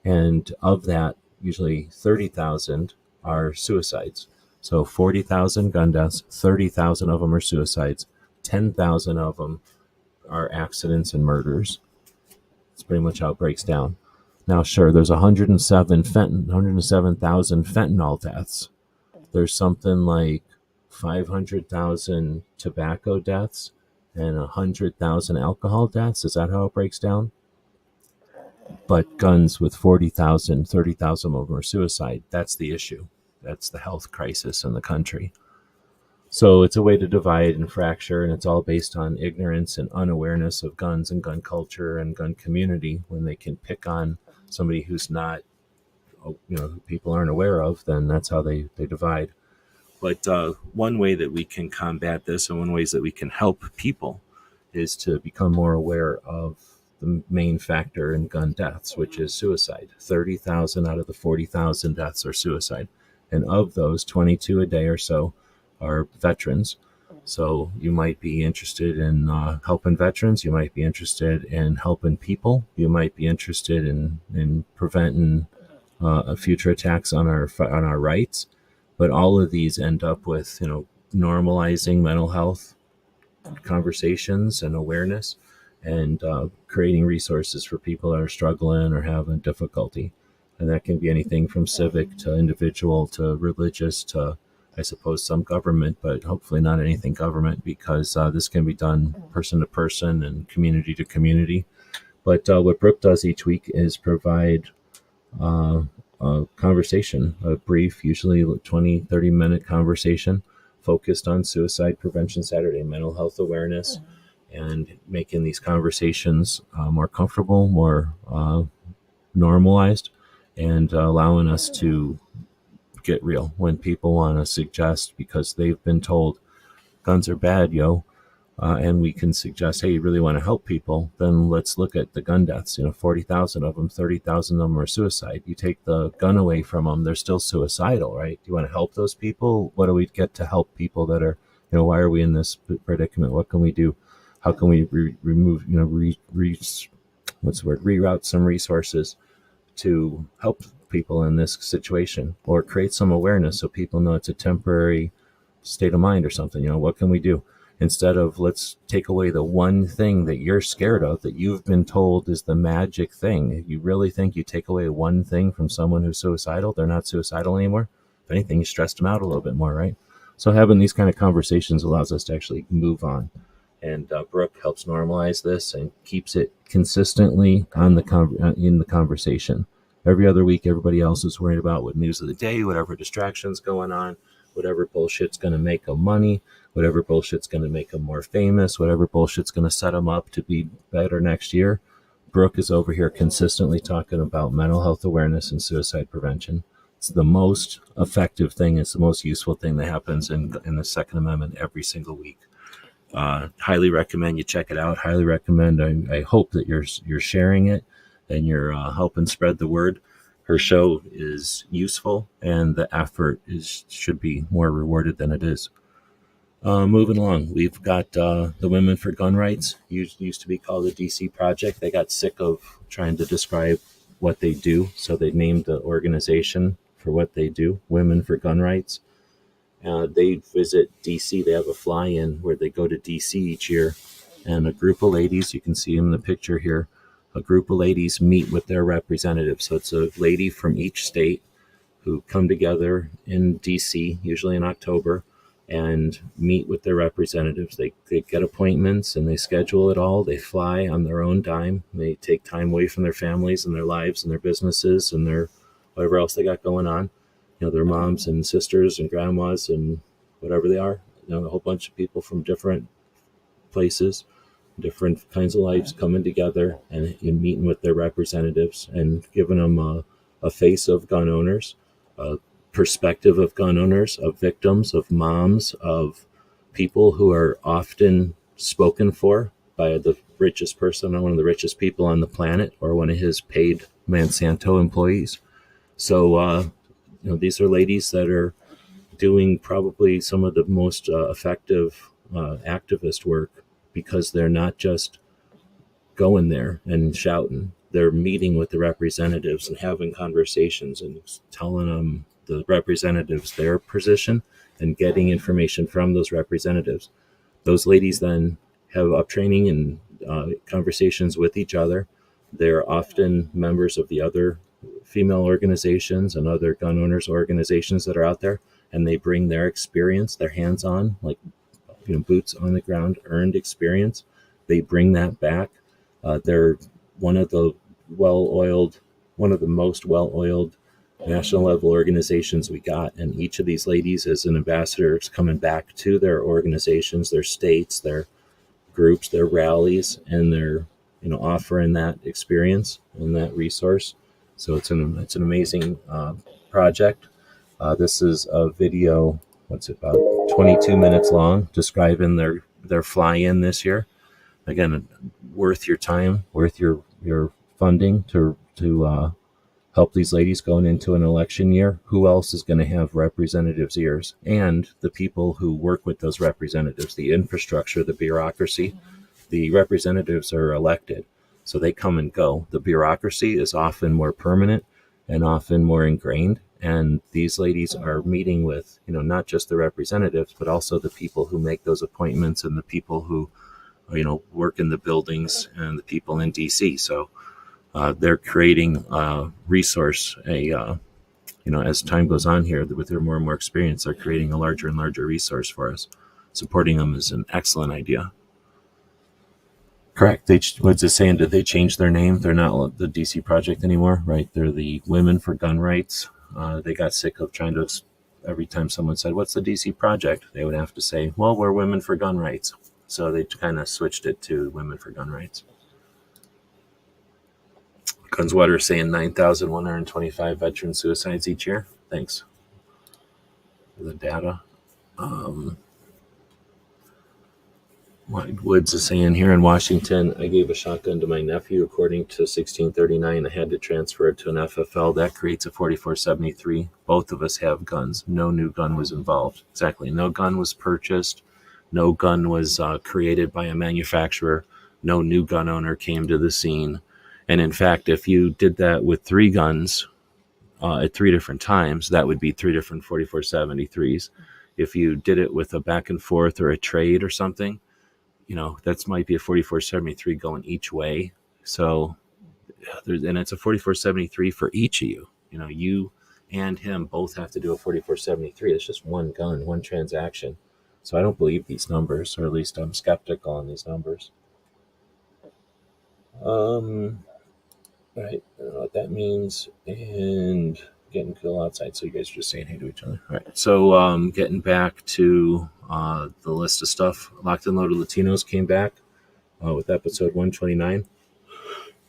And of that, usually 30,000 are suicides. So 40,000 gun deaths, 30,000 of them are suicides, 10,000 of them are accidents and murders. That's pretty much how it breaks down. Now, sure, there's 107,000 fentanyl deaths. There's something like 500,000 tobacco deaths and 100,000 alcohol deaths. Is that how it breaks down? But guns with 40,000, 30,000 of them are suicide. That's the issue. That's the health crisis in the country. So it's a way to divide and fracture, and it's all based on ignorance and unawareness of guns and gun culture and gun community. When they can pick on somebody who's not, who people aren't aware of, then that's how they divide. But one way that we can combat this, and one ways that we can help people, is to become more aware of the main factor in gun deaths, which is suicide. 30,000 out of the 40,000 deaths are suicide. And of those, 22 a day or so are veterans. So you might be interested in helping veterans. You might be interested in helping people. You might be interested in preventing future attacks on our rights. But all of these end up with, normalizing mental health conversations and awareness, and creating resources for people that are struggling or having difficulty. And that can be anything from civic to individual to religious to, I suppose, some government, but hopefully not anything government, because this can be done person to person and community to community. But what Brooke does each week is provide a conversation, a brief, usually 20, 30-minute conversation focused on Suicide Prevention Saturday, mental health awareness, and making these conversations more comfortable, more normalized, and allowing us to get real when people want to suggest, because they've been told guns are bad, and we can suggest, hey, you really want to help people, then let's look at the gun deaths. 40,000 of them, 30,000 of them are suicide. You take the gun away from them, they're still suicidal, right? Do you want to help those people? What do we get to help people that are, why are we in this predicament? What can we do? How can we remove, reroute some resources to help people in this situation, or create some awareness so people know it's a temporary state of mind or something? What can we do? Instead of, let's take away the one thing that you're scared of, that you've been told is the magic thing. You really think you take away one thing from someone who's suicidal, they're not suicidal anymore? If anything, you stressed them out a little bit more, right? So having these kind of conversations allows us to actually move on. And Brooke helps normalize this and keeps it consistently in the conversation. Every other week, everybody else is worried about what news of the day, whatever distractions going on, whatever bullshit's going to make them money, whatever bullshit's going to make them more famous, whatever bullshit's going to set them up to be better next year. Brooke is over here consistently talking about mental health awareness and suicide prevention. It's the most effective thing. It's the most useful thing that happens in the Second Amendment every single week. Highly recommend you check it out. Highly recommend. I hope that you're sharing it and you're helping spread the word. her show is useful, and the effort should be more rewarded than it is. Moving along, we've got the Women for Gun Rights, used to be called the DC Project. They got sick of trying to describe what they do, so they named the organization for what they do, Women for Gun Rights. They visit DC. They have a fly-in where they go to DC each year, and a group of ladies, you can see them in the picture here, a group of ladies meet with their representatives. So it's a lady from each state who come together in DC, usually in October, and meet with their representatives. They get appointments and they schedule it all. They fly on their own dime. They take time away from their families and their lives and their businesses and their whatever else they got going on. Their moms and sisters and grandmas and whatever they are. A whole bunch of people from different places, different kinds of lives coming together and meeting with their representatives and giving them a face of gun owners, a perspective of gun owners, of victims, of moms, of people who are often spoken for by the richest person, one of the richest people on the planet, or one of his paid Monsanto employees. So, these are ladies that are doing probably some of the most effective activist work, because they're not just going there and shouting. They're meeting with the representatives and having conversations and telling them, the representatives, their position, and getting information from those representatives. Those ladies then have up training and conversations with each other. They're often members of the other female organizations and other gun owners organizations that are out there, and they bring their experience, their hands-on, like boots on the ground, earned experience. They bring that back. They're one of the most well-oiled national level organizations we got, and each of these ladies is an ambassador coming back to their organizations, their states, their groups, their rallies, and they're offering that experience and that resource. So it's an amazing project. This is a video, about 22 minutes long, describing their fly-in this year. Again, worth your time, worth your funding to help these ladies going into an election year. Who else is going to have representatives' ears? And the people who work with those representatives, the infrastructure, the bureaucracy. The representatives are elected, so they come and go. The bureaucracy is often more permanent and often more ingrained. And these ladies are meeting with, not just the representatives, but also the people who make those appointments and the people who, work in the buildings and the people in DC. So they're creating a resource, as time goes on here, with their more and more experience, they're creating a larger and larger resource for us. Supporting them is an excellent idea. Correct. What's it saying? Did they change their name? They're not the DC Project anymore, right? They're the Women for Gun Rights. They got sick of trying to, every time someone said, "What's the DC Project?" they would have to say, "Well, we're Women for Gun Rights." So they kind of switched it to Women for Gun Rights. Gunswatter saying 9,125 veteran suicides each year. Thanks for the data. Woods is saying, here in Washington, I gave a shotgun to my nephew according to 1639. I had to transfer it to an FFL. That creates a 4473. Both of us have guns. No new gun was involved. Exactly. No gun was purchased. No gun was created by a manufacturer. No new gun owner came to the scene. And in fact, if you did that with 3 guns at 3 different times, that would be 3 different 4473s. If you did it with a back and forth or a trade or something, that might be a 4473 going each way. So, and it's a 4473 for each of you. You and him both have to do a 4473. It's just one gun, one transaction. So I don't believe these numbers, or at least I'm skeptical on these numbers. Right, I don't know what that means. And getting cool outside, so you guys are just saying hey to each other. All right, so getting back to the list of stuff. Locked and Loaded Latinos came back with episode 129.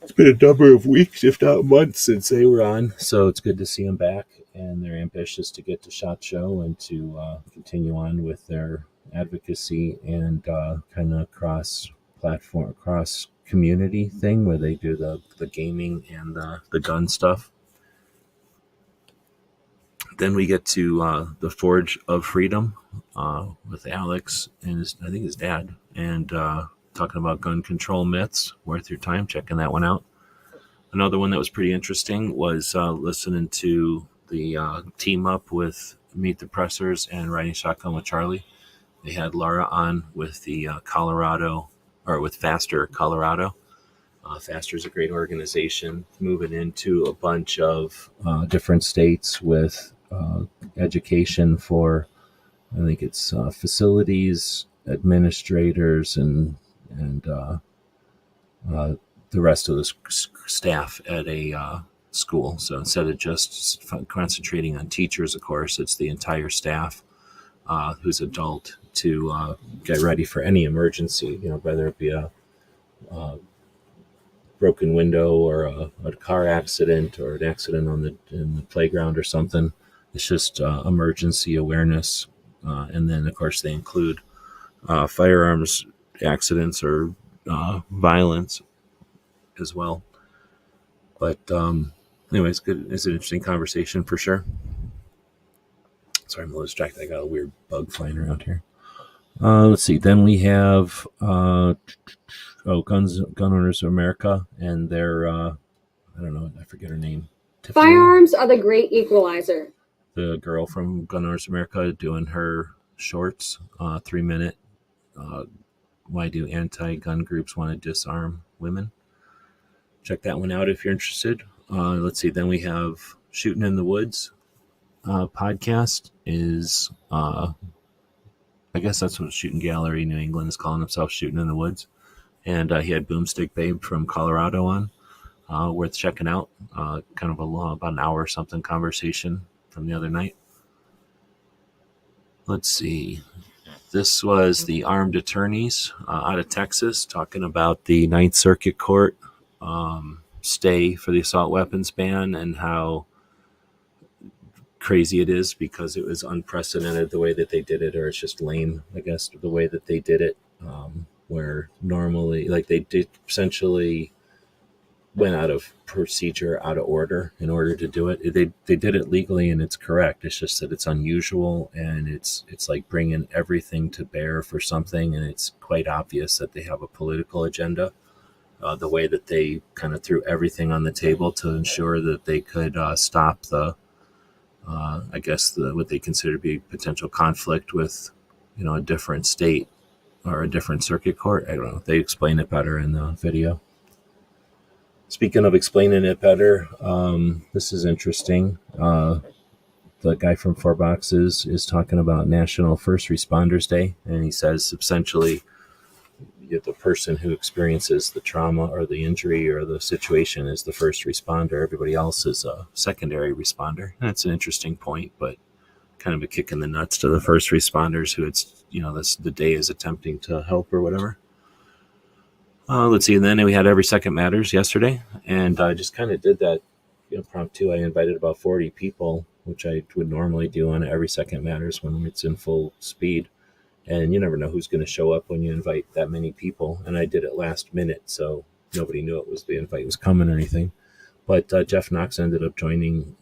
It's been a number of weeks, if not months, since they were on, so it's good to see them back, and they're ambitious to get to SHOT Show and to continue on with their advocacy and kind of cross-platform, cross-community thing where they do the gaming and the gun stuff. Then we get to the Forge of Freedom with Alex and I think his dad, and talking about gun control myths. Worth your time checking that one out. Another one that was pretty interesting was listening to the team up with Meet the Pressers and Riding Shotgun with Charlie. They had Laura on with the with Faster Colorado. Faster is a great organization moving into a bunch of different states with education for, I think it's facilities, administrators, and the rest of the staff at a school. So instead of just concentrating on teachers, of course, it's the entire staff who's adult to get ready for any emergency, whether it be a broken window or a car accident or an accident in the playground or something. It's just emergency awareness. And then, of course, they include firearms accidents or violence as well. But anyways, good. It's an interesting conversation for sure. Sorry, I'm a little distracted. I got a weird bug flying around here. Let's see. Then we have Gun Owners of America and their I don't know, I forget her name. Tiffany? Firearms are the great equalizer. The girl from Gun Owners of America doing her shorts, 3-minute. Why do anti-gun groups want to disarm women? Check that one out if you're interested. Let's see. Then we have Shooting in the Woods podcast is, I guess that's what Shooting Gallery New England is calling himself, Shooting in the Woods. And he had Boomstick Babe from Colorado on. Worth checking out. Kind of about an hour or something conversation from the other night. Let's see. This was the armed attorneys out of Texas talking about the Ninth Circuit Court stay for the assault weapons ban and how crazy it is because it was unprecedented the way that they did it, or it's just lame, I guess, the way that they did it, where normally, like, they did essentially went out of procedure, out of order in order to do it. They did it legally and it's correct. It's just that it's unusual and it's like bringing everything to bear for something, and it's quite obvious that they have a political agenda. The way that they kind of threw everything on the table to ensure that they could stop the, I guess, what they consider to be potential conflict with, a different state or a different circuit court. I don't know. They explain it better in the video. Speaking of explaining it better, this is interesting. The guy from Four Boxes is talking about National First Responders Day, and he says essentially the person who experiences the trauma or the injury or the situation is the first responder. Everybody else is a secondary responder. And it's an interesting point, but kind of a kick in the nuts to the first responders who the day is attempting to help or whatever. Let's see. And then we had Every Second Matters yesterday, and I just kind of did that prompt too. I invited about 40 people, which I would normally do on Every Second Matters when it's in full speed. And you never know who's going to show up when you invite that many people. And I did it last minute, so nobody knew the invite was coming or anything. But Jeff Knox ended up joining.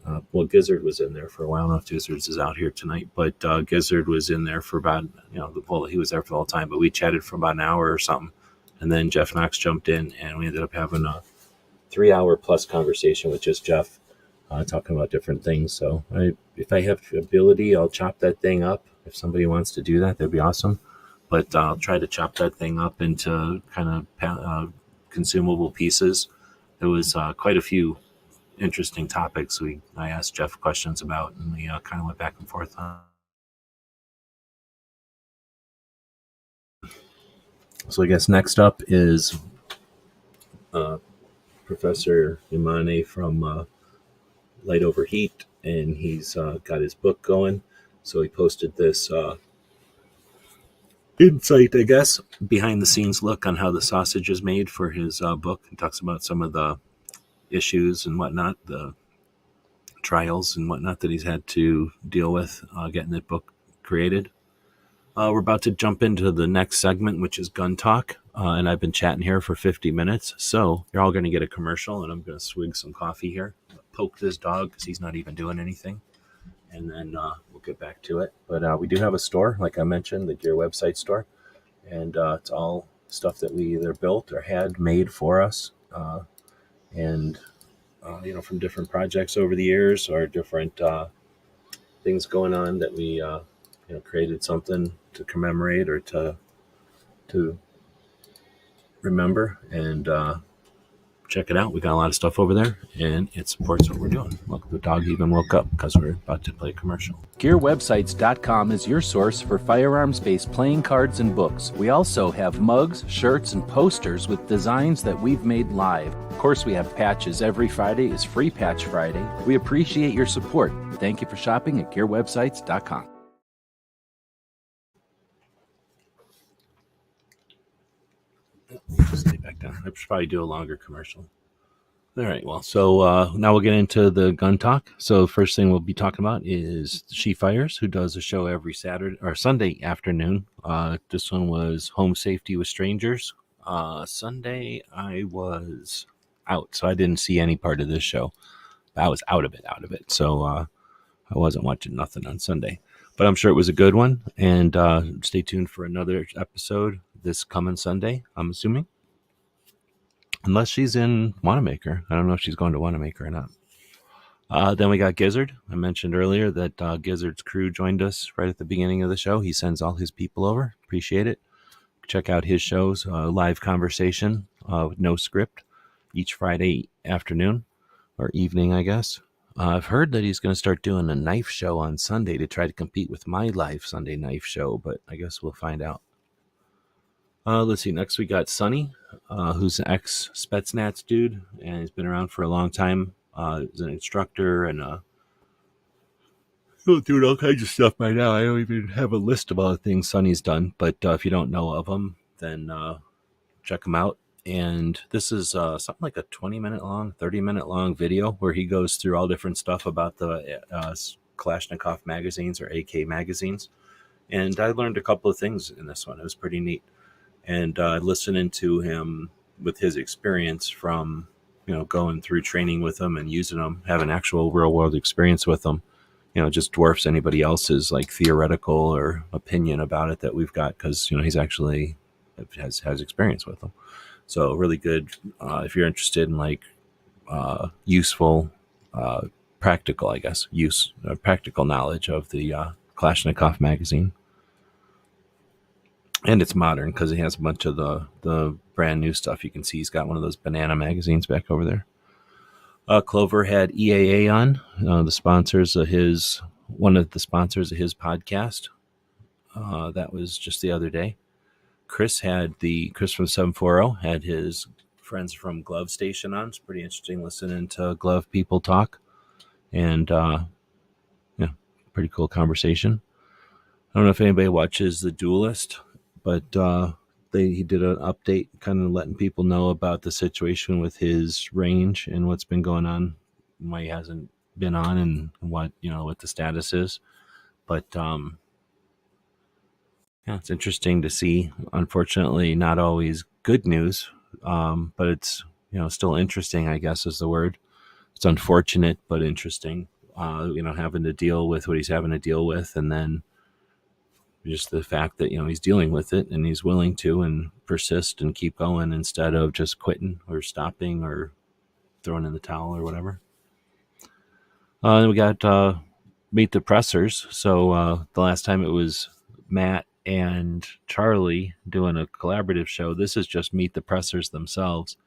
Gizzard was in there for a while. I don't know if Gizzard is out here tonight, but Gizzard was in there for about, he was there for the whole time. But we chatted for about an hour or something. And then Jeff Knox jumped in, and we ended up having a 3-hour plus conversation with just Jeff, talking about different things. So if I have the ability, I'll chop that thing up. If somebody wants to do that, that'd be awesome. But I'll try to chop that thing up into kind of consumable pieces. There was quite a few interesting topics I asked Jeff questions about, and we kind of went back and forth on. So I guess next up is Professor Imane from Light Over Heat, and he's got his book going. So he posted this insight, I guess, behind the scenes look on how the sausage is made for his book. He talks about some of the issues and whatnot, the trials and whatnot that he's had to deal with getting that book created. We're about to jump into the next segment, which is gun talk. And I've been chatting here for 50 minutes. So you're all going to get a commercial, and I'm going to swig some coffee here. Poke this dog because he's not even doing anything. and then we'll get back to it. But we do have a store, like I mentioned, the Gear website store, and it's all stuff that we either built or had made for us, and from different projects over the years, or different things going on that we created something to commemorate or to remember, and check it out. We got a lot of stuff over there, and it supports what we're doing. Look, the dog even woke up because we're about to play a commercial. GearWebsites.com is your source for firearms-based playing cards and books. We also have mugs, shirts, and posters with designs that we've made live. Of course, we have patches. Every Friday is Free Patch Friday. We appreciate your support. Thank you for shopping at GearWebsites.com. Stay back down. I should probably do a longer commercial. All right. Well, so now we'll get into the gun talk. So first thing we'll be talking about is She Fires, who does a show every Saturday or Sunday afternoon. This one was Home Safety with Strangers. Sunday I was out, so I didn't see any part of this show. I was out of it. So I wasn't watching nothing on Sunday. But I'm sure it was a good one. And stay tuned for another episode this coming Sunday, I'm assuming. Unless she's in Wanamaker. I don't know if she's going to Wanamaker or not. Then we got Gizzard. I mentioned earlier that Gizzard's crew joined us right at the beginning of the show. He sends all his people over. Appreciate it. Check out his shows, live conversation with no script, each Friday afternoon or evening, I guess. I've heard that he's going to start doing a knife show on Sunday to try to compete with my live Sunday knife show, but I guess we'll find out. Let's see. Next, we got Sonny, who's an ex-Spetsnaz dude, and he's been around for a long time. He's an instructor and doing all kinds of stuff right now. I don't even have a list of all the things Sonny's done, but if you don't know of him, then check him out. And this is something like a 20-minute long, 30-minute long video where he goes through all different stuff about the Kalashnikov magazines or AK magazines. And I learned a couple of things in this one. It was pretty neat. And listening to him with his experience from, going through training with them and using them, having actual real world experience with them, just dwarfs anybody else's like theoretical or opinion about it that we've got, because, he's actually has experience with them. So really good if you're interested in like useful, practical, I guess, practical knowledge of the Kalashnikov magazine. And it's modern because it has a bunch of the brand new stuff. You can see he's got one of those banana magazines back over there. Clover had EAA on, one of the sponsors of his podcast. That was just the other day. Chris from 740 had his friends from Glove Station on. It's pretty interesting listening to glove people talk. And pretty cool conversation. I don't know if anybody watches The Duelist, but he did an update kind of letting people know about the situation with his range and what's been going on, why he hasn't been on, and what the status is. But it's interesting to see. Unfortunately, not always good news, but it's still interesting, I guess is the word. It's unfortunate but interesting, having to deal with what he's having to deal with, and then just the fact that he's dealing with it and he's willing to and persist and keep going instead of just quitting or stopping or throwing in the towel or whatever. Then we got Meet the Pressers. So the last time it was Matt and Charlie doing a collaborative show. This is just Meet the Pressers themselves,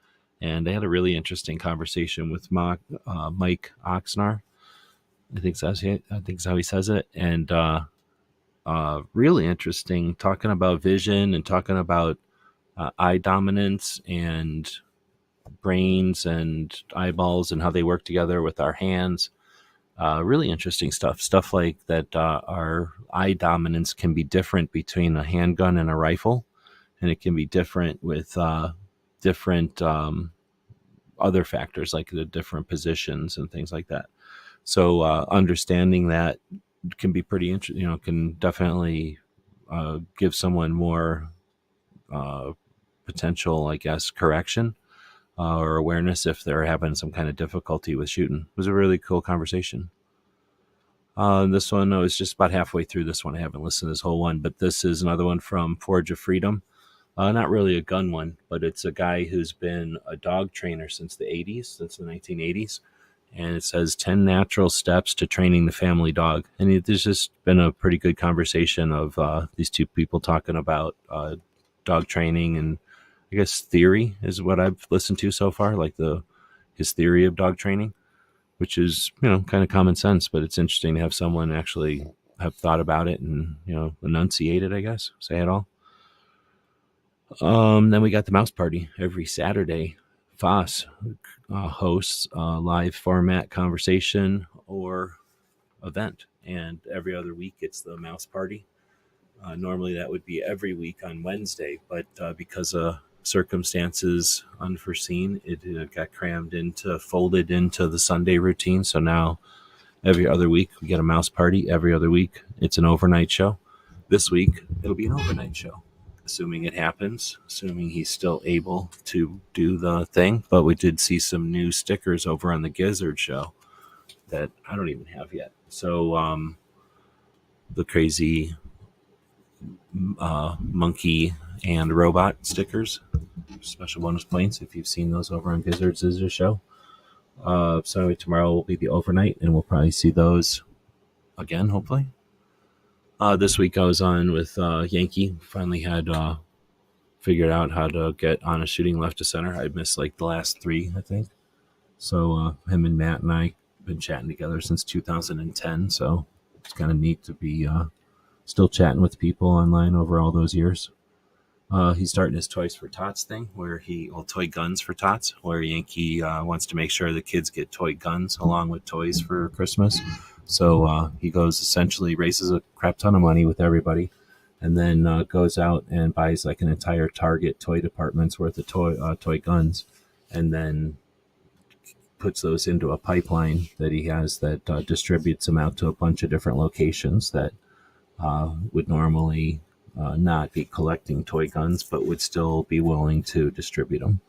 and they had a really interesting conversation with Mike Oxnar. I think that's how he says it, and really interesting, talking about vision and talking about eye dominance and brains and eyeballs and how they work together with our hands. Really interesting stuff like that. Our eye dominance can be different between a handgun and a rifle, and it can be different with different other factors like the different positions and things like that. So understanding that can be pretty interesting, can definitely give someone more potential, I guess, correction or awareness if they're having some kind of difficulty with shooting. It was a really cool conversation. This one, I was just about halfway through this one. I haven't listened to this whole one, but this is another one from Forge of Freedom. Not really a gun one, but it's a guy who's been a dog trainer since the 80s, since the 1980s. And it says 10 natural steps to training the family dog. And there's just been a pretty good conversation of these two people talking about dog training, and I guess theory is what I've listened to so far, like his theory of dog training, which is, kind of common sense, but it's interesting to have someone actually have thought about it and, enunciate it, I guess, say it all. Then we got the Mouse Party every Saturday. Foss hosts a live format conversation or event, and every other week it's the Mouse Party. Normally that would be every week on Wednesday, but because of circumstances unforeseen, it got folded into the Sunday routine. So now every other week we get a Mouse Party. Every other week it's an overnight show. This week it'll be an overnight show, assuming it happens, assuming he's still able to do the thing. But we did see some new stickers over on the Gizzard show that I don't even have yet. So the crazy monkey and robot stickers, special bonus points if you've seen those over on Gizzard's show. So tomorrow will be the overnight, and we'll probably see those again, hopefully. This week I was on with Yankee. Finally had figured out how to get on a shooting left to center. I missed like the last 3, I think. So him and Matt and I have been chatting together since 2010. So it's kind of neat to be still chatting with people online over all those years. He's starting his Toys for Tots thing, where toy guns for tots, where Yankee wants to make sure the kids get toy guns along with toys for Christmas. So he essentially raises a crap ton of money with everybody, and then goes out and buys like an entire Target toy department's worth of toy guns, and then puts those into a pipeline that he has that distributes them out to a bunch of different locations that would normally not be collecting toy guns, but would still be willing to distribute them.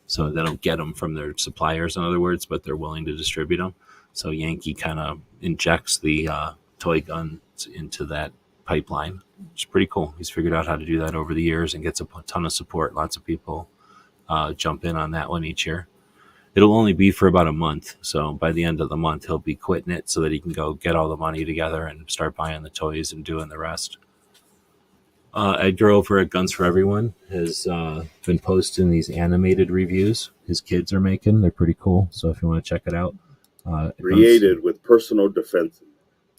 So they don't get them from their suppliers, in other words, but they're willing to distribute them. So Yankee kind of injects the toy guns into that pipeline, which is pretty cool. He's figured out how to do that over the years and gets a ton of support. Lots of people jump in on that one each year. It'll only be for about a month. So by the end of the month, he'll be quitting it so that he can go get all the money together and start buying the toys and doing the rest. Edgar over at Guns for Everyone has been posting these animated reviews his kids are making. They're pretty cool. So if you want to check it out. Created with personal defense.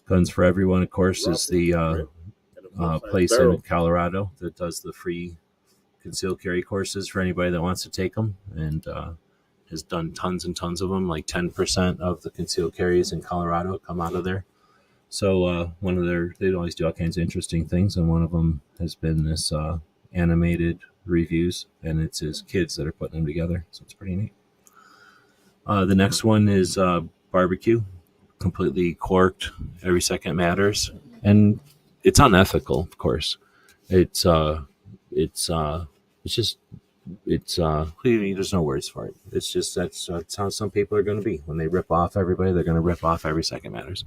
Guns for Everyone, of course, is the place in Colorado that does the free concealed carry courses for anybody that wants to take them, and has done tons and tons of them. Like 10% of the concealed carries in Colorado come out of there. So they always do all kinds of interesting things, and one of them has been this animated reviews, and it's his kids that are putting them together. So it's pretty neat. The next one is barbecue, completely corked. Every second matters, and it's unethical, of course. There's no words for it. It's just that's how some people are going to be when they rip off everybody. They're going to rip off every second matters.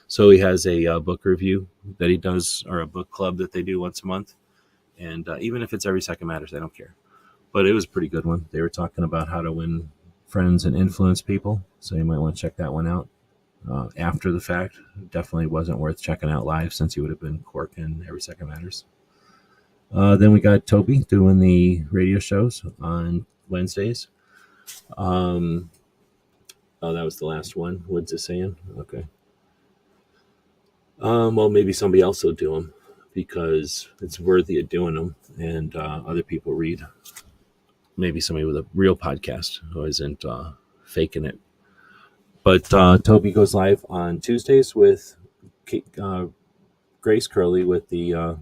So he has a book review that he does, or a book club that they do once a month, and even if it's every second matters, they don't care. But it was a pretty good one. They were talking about how to win friends and influence people, so you might want to check that one out after the fact. Definitely wasn't worth checking out live, since he would have been corking every second matters. Then we got Toby doing the radio shows on Wednesdays. Oh, that was the last one. What's it saying? Okay. Well, maybe somebody else will do them because it's worthy of doing them, and other people read. Maybe somebody with a real podcast who isn't faking it. But Toby goes live on Tuesdays with Grace Curley with the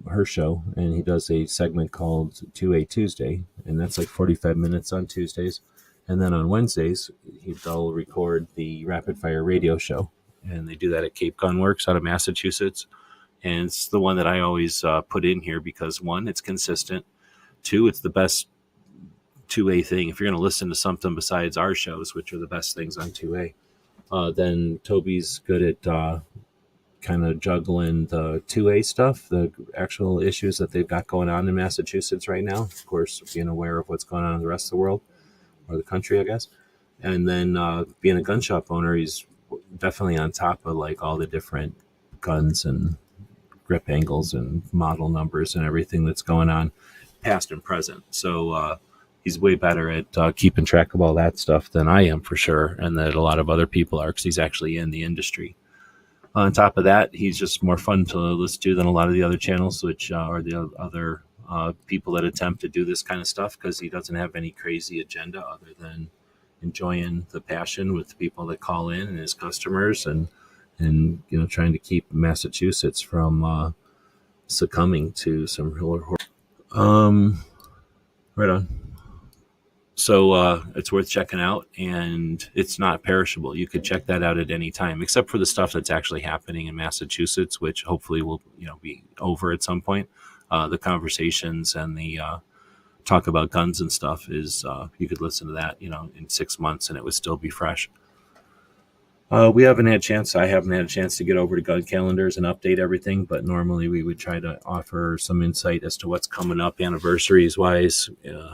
her show, and he does a segment called 2A Tuesday, and that's like 45 minutes on Tuesdays. And then on Wednesdays, they'll record the Rapid Fire radio show, and they do that at Cape Gun Works out of Massachusetts. And it's the one that I always put in here because, one, it's consistent. Two, it's the best 2A thing. If you're going to listen to something besides our shows, which are the best things on 2A, Then Toby's good at kind of juggling the 2A stuff, the actual issues that they've got going on in Massachusetts right now. Of course, being aware of what's going on in the rest of the world, or the country, I guess. And then being a gun shop owner, he's definitely on top of like all the different guns and grip angles and model numbers and everything that's going on, past and present. So he's way better at keeping track of all that stuff than I am, for sure, and that a lot of other people are, because he's actually in the industry. On top of that, he's just more fun to listen to than a lot of the other channels, which are the other people that attempt to do this kind of stuff, because he doesn't have any crazy agenda other than enjoying the passion with the people that call in and his customers, and trying to keep Massachusetts from succumbing to some real horror. Right on. So it's worth checking out, and it's not perishable. You could check that out at any time, except for the stuff that's actually happening in Massachusetts, which hopefully will be over at some point. The conversations and the talk about guns and stuff is you could listen to that in 6 months and it would still be fresh. I haven't had a chance to get over to gun calendars and update everything, but normally we would try to offer some insight as to what's coming up anniversaries wise,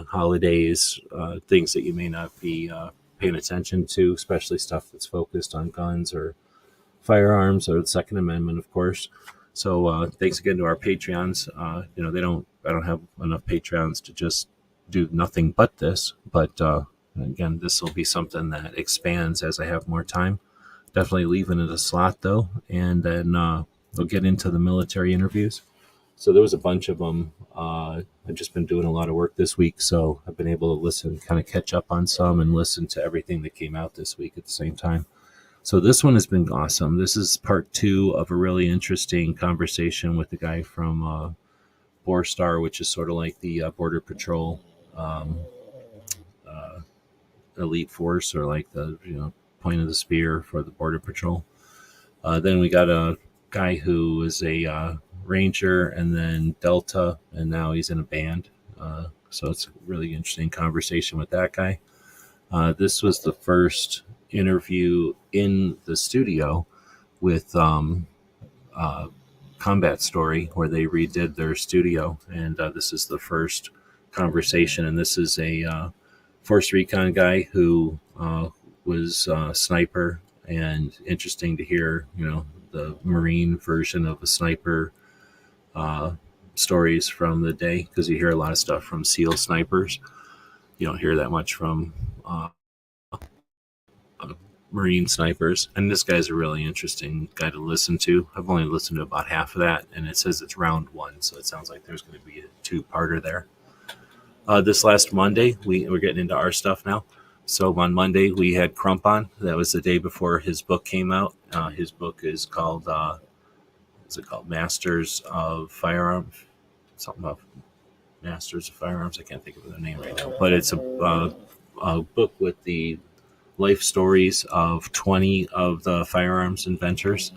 holidays, things that you may not be paying attention to, especially stuff that's focused on guns or firearms or the Second Amendment, of course. So thanks again to our Patreons. I don't have enough Patreons to just do nothing but this, but again, this will be something that expands as I have more time. Definitely leaving it a slot though, and then we'll get into the military interviews. So there was a bunch of them. I've just been doing a lot of work this week, so I've been able to listen, kind of catch up on some, and listen to everything that came out this week at the same time. So this one has been awesome. This is part 2 of a really interesting conversation with the guy from Borstar, which is sort of like the Border Patrol elite force, or like the point of the spear for the Border Patrol. Then we got a guy who is a Ranger and then Delta, and now he's in a band. So it's a really interesting conversation with that guy. This was the first interview in the studio with Combat Story, where they redid their studio, and this is the first conversation. And this is a Force Recon guy who was a sniper, and interesting to hear the Marine version of a sniper stories from the day, because you hear a lot of stuff from SEAL snipers. You don't hear that much from Marine snipers, and this guy's a really interesting guy to listen to. I've only listened to about half of that, and it says it's round 1, so it sounds like there's going to be a 2-parter there. This last Monday, we're getting into our stuff now. So on Monday, we had Crump on. That was the day before his book came out. His book is called, Masters of Firearms? Something about Masters of Firearms. I can't think of the name right now. But it's a book with the life stories of 20 of the firearms inventors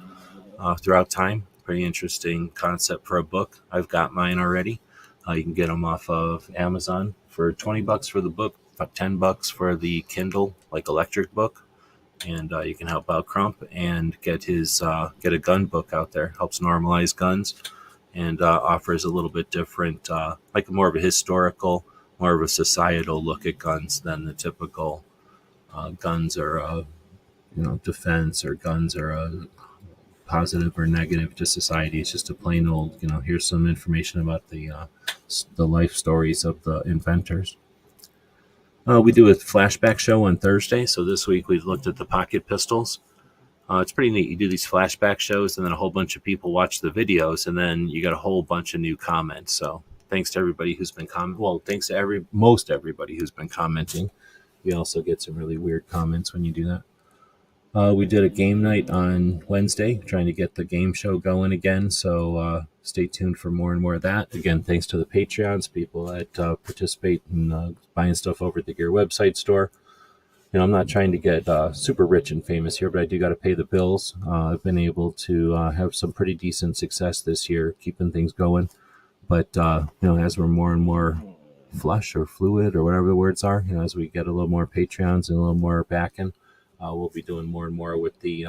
throughout time. Pretty interesting concept for a book. I've got mine already. You can get them off of Amazon for $20 for the book, about $10 for the Kindle, like electric book. And you can help out Crump and get a gun book out there. Helps normalize guns and offers a little bit different, like more of a historical, more of a societal look at guns than the typical guns are defense, or guns are positive or negative to society. It's just a plain old, here's some information about the life stories of the inventors. We do a flashback show on Thursday. So this week we've looked at the pocket pistols. It's pretty neat. You do these flashback shows, and then a whole bunch of people watch the videos, and then you got a whole bunch of new comments. So thanks to everybody who's been thanks to most everybody who's been commenting. We also get some really weird comments when you do that. We did a game night on Wednesday, trying to get the game show going again. So stay tuned for more and more of that. Again, thanks to the Patreons, people that participate in buying stuff over at the Gear website store. I'm not trying to get super rich and famous here, but I do got to pay the bills. I've been able to have some pretty decent success this year, keeping things going. But, as we're more and more flush or fluid or whatever the words are, as we get a little more Patreons and a little more backing, we'll be doing more and more with the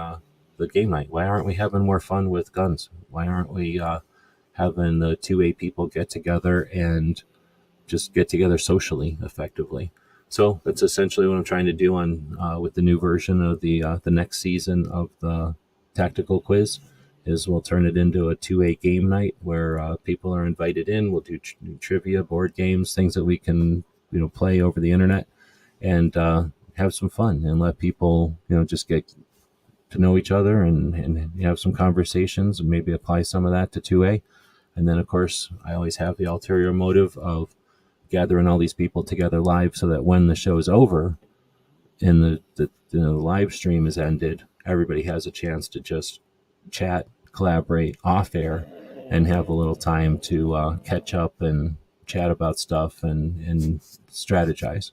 game night. Why aren't we having more fun with guns? Why aren't we having the 2A people get together and just get together socially, effectively? So that's essentially what I'm trying to do on with the new version of the next season of the tactical quiz. Is we'll turn it into a 2A game night where people are invited in. We'll do trivia, board games, things that we can play over the internet, and have some fun and let people just get to know each other and have some conversations and maybe apply some of that to 2A. And then of course I always have the ulterior motive of gathering all these people together live so that when the show is over and the live stream is ended, everybody has a chance to just chat, collaborate off air, and have a little time to catch up and chat about stuff and strategize.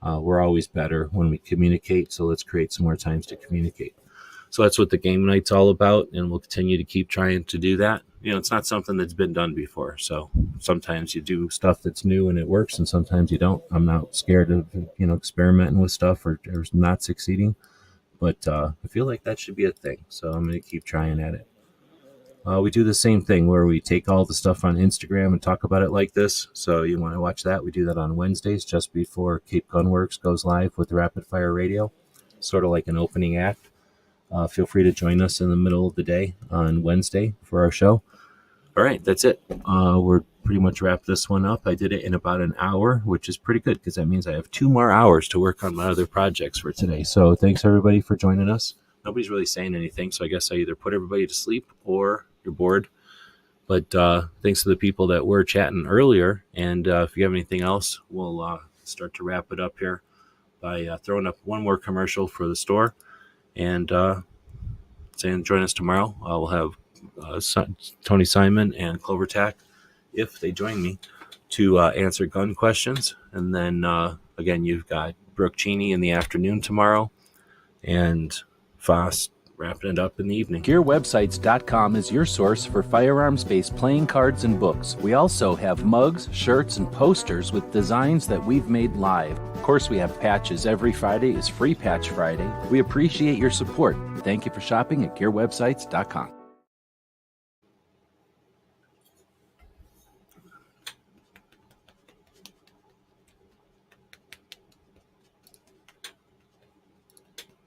We're always better when we communicate, so let's create some more times to communicate. So that's what the game night's all about, and we'll continue to keep trying to do that. It's not something that's been done before, so sometimes you do stuff that's new and it works, and sometimes you don't. I'm not scared of experimenting with stuff or not succeeding, but I feel like that should be a thing, so I'm going to keep trying at it. We do the same thing where we take all the stuff on Instagram and talk about it like this. So you want to watch that? We do that on Wednesdays just before Cape Gunworks goes live with Rapid Fire Radio, sort of like an opening act. Feel free to join us in the middle of the day on Wednesday for our show. All right, that's it. We're pretty much wrapped this one up. I did it in about an hour, which is pretty good because that means I have 2 more hours to work on my other projects for today. So thanks everybody for joining us. Nobody's really saying anything, so I guess I either put everybody to sleep or you're bored. But thanks to the people that were chatting earlier. And if you have anything else, we'll start to wrap it up here by throwing up one more commercial for the store. And saying join us tomorrow. We'll have Tony Simon and Clover Tack, if they join me, to answer gun questions. And then, again, you've got Brooke Cheney in the afternoon tomorrow. And Foss wrapping it up in the evening. GearWebsites.com is your source for firearms-based playing cards and books. We also have mugs, shirts, and posters with designs that we've made live. Of course, we have patches. Every Friday is Free Patch Friday. We appreciate your support. Thank you for shopping at GearWebsites.com.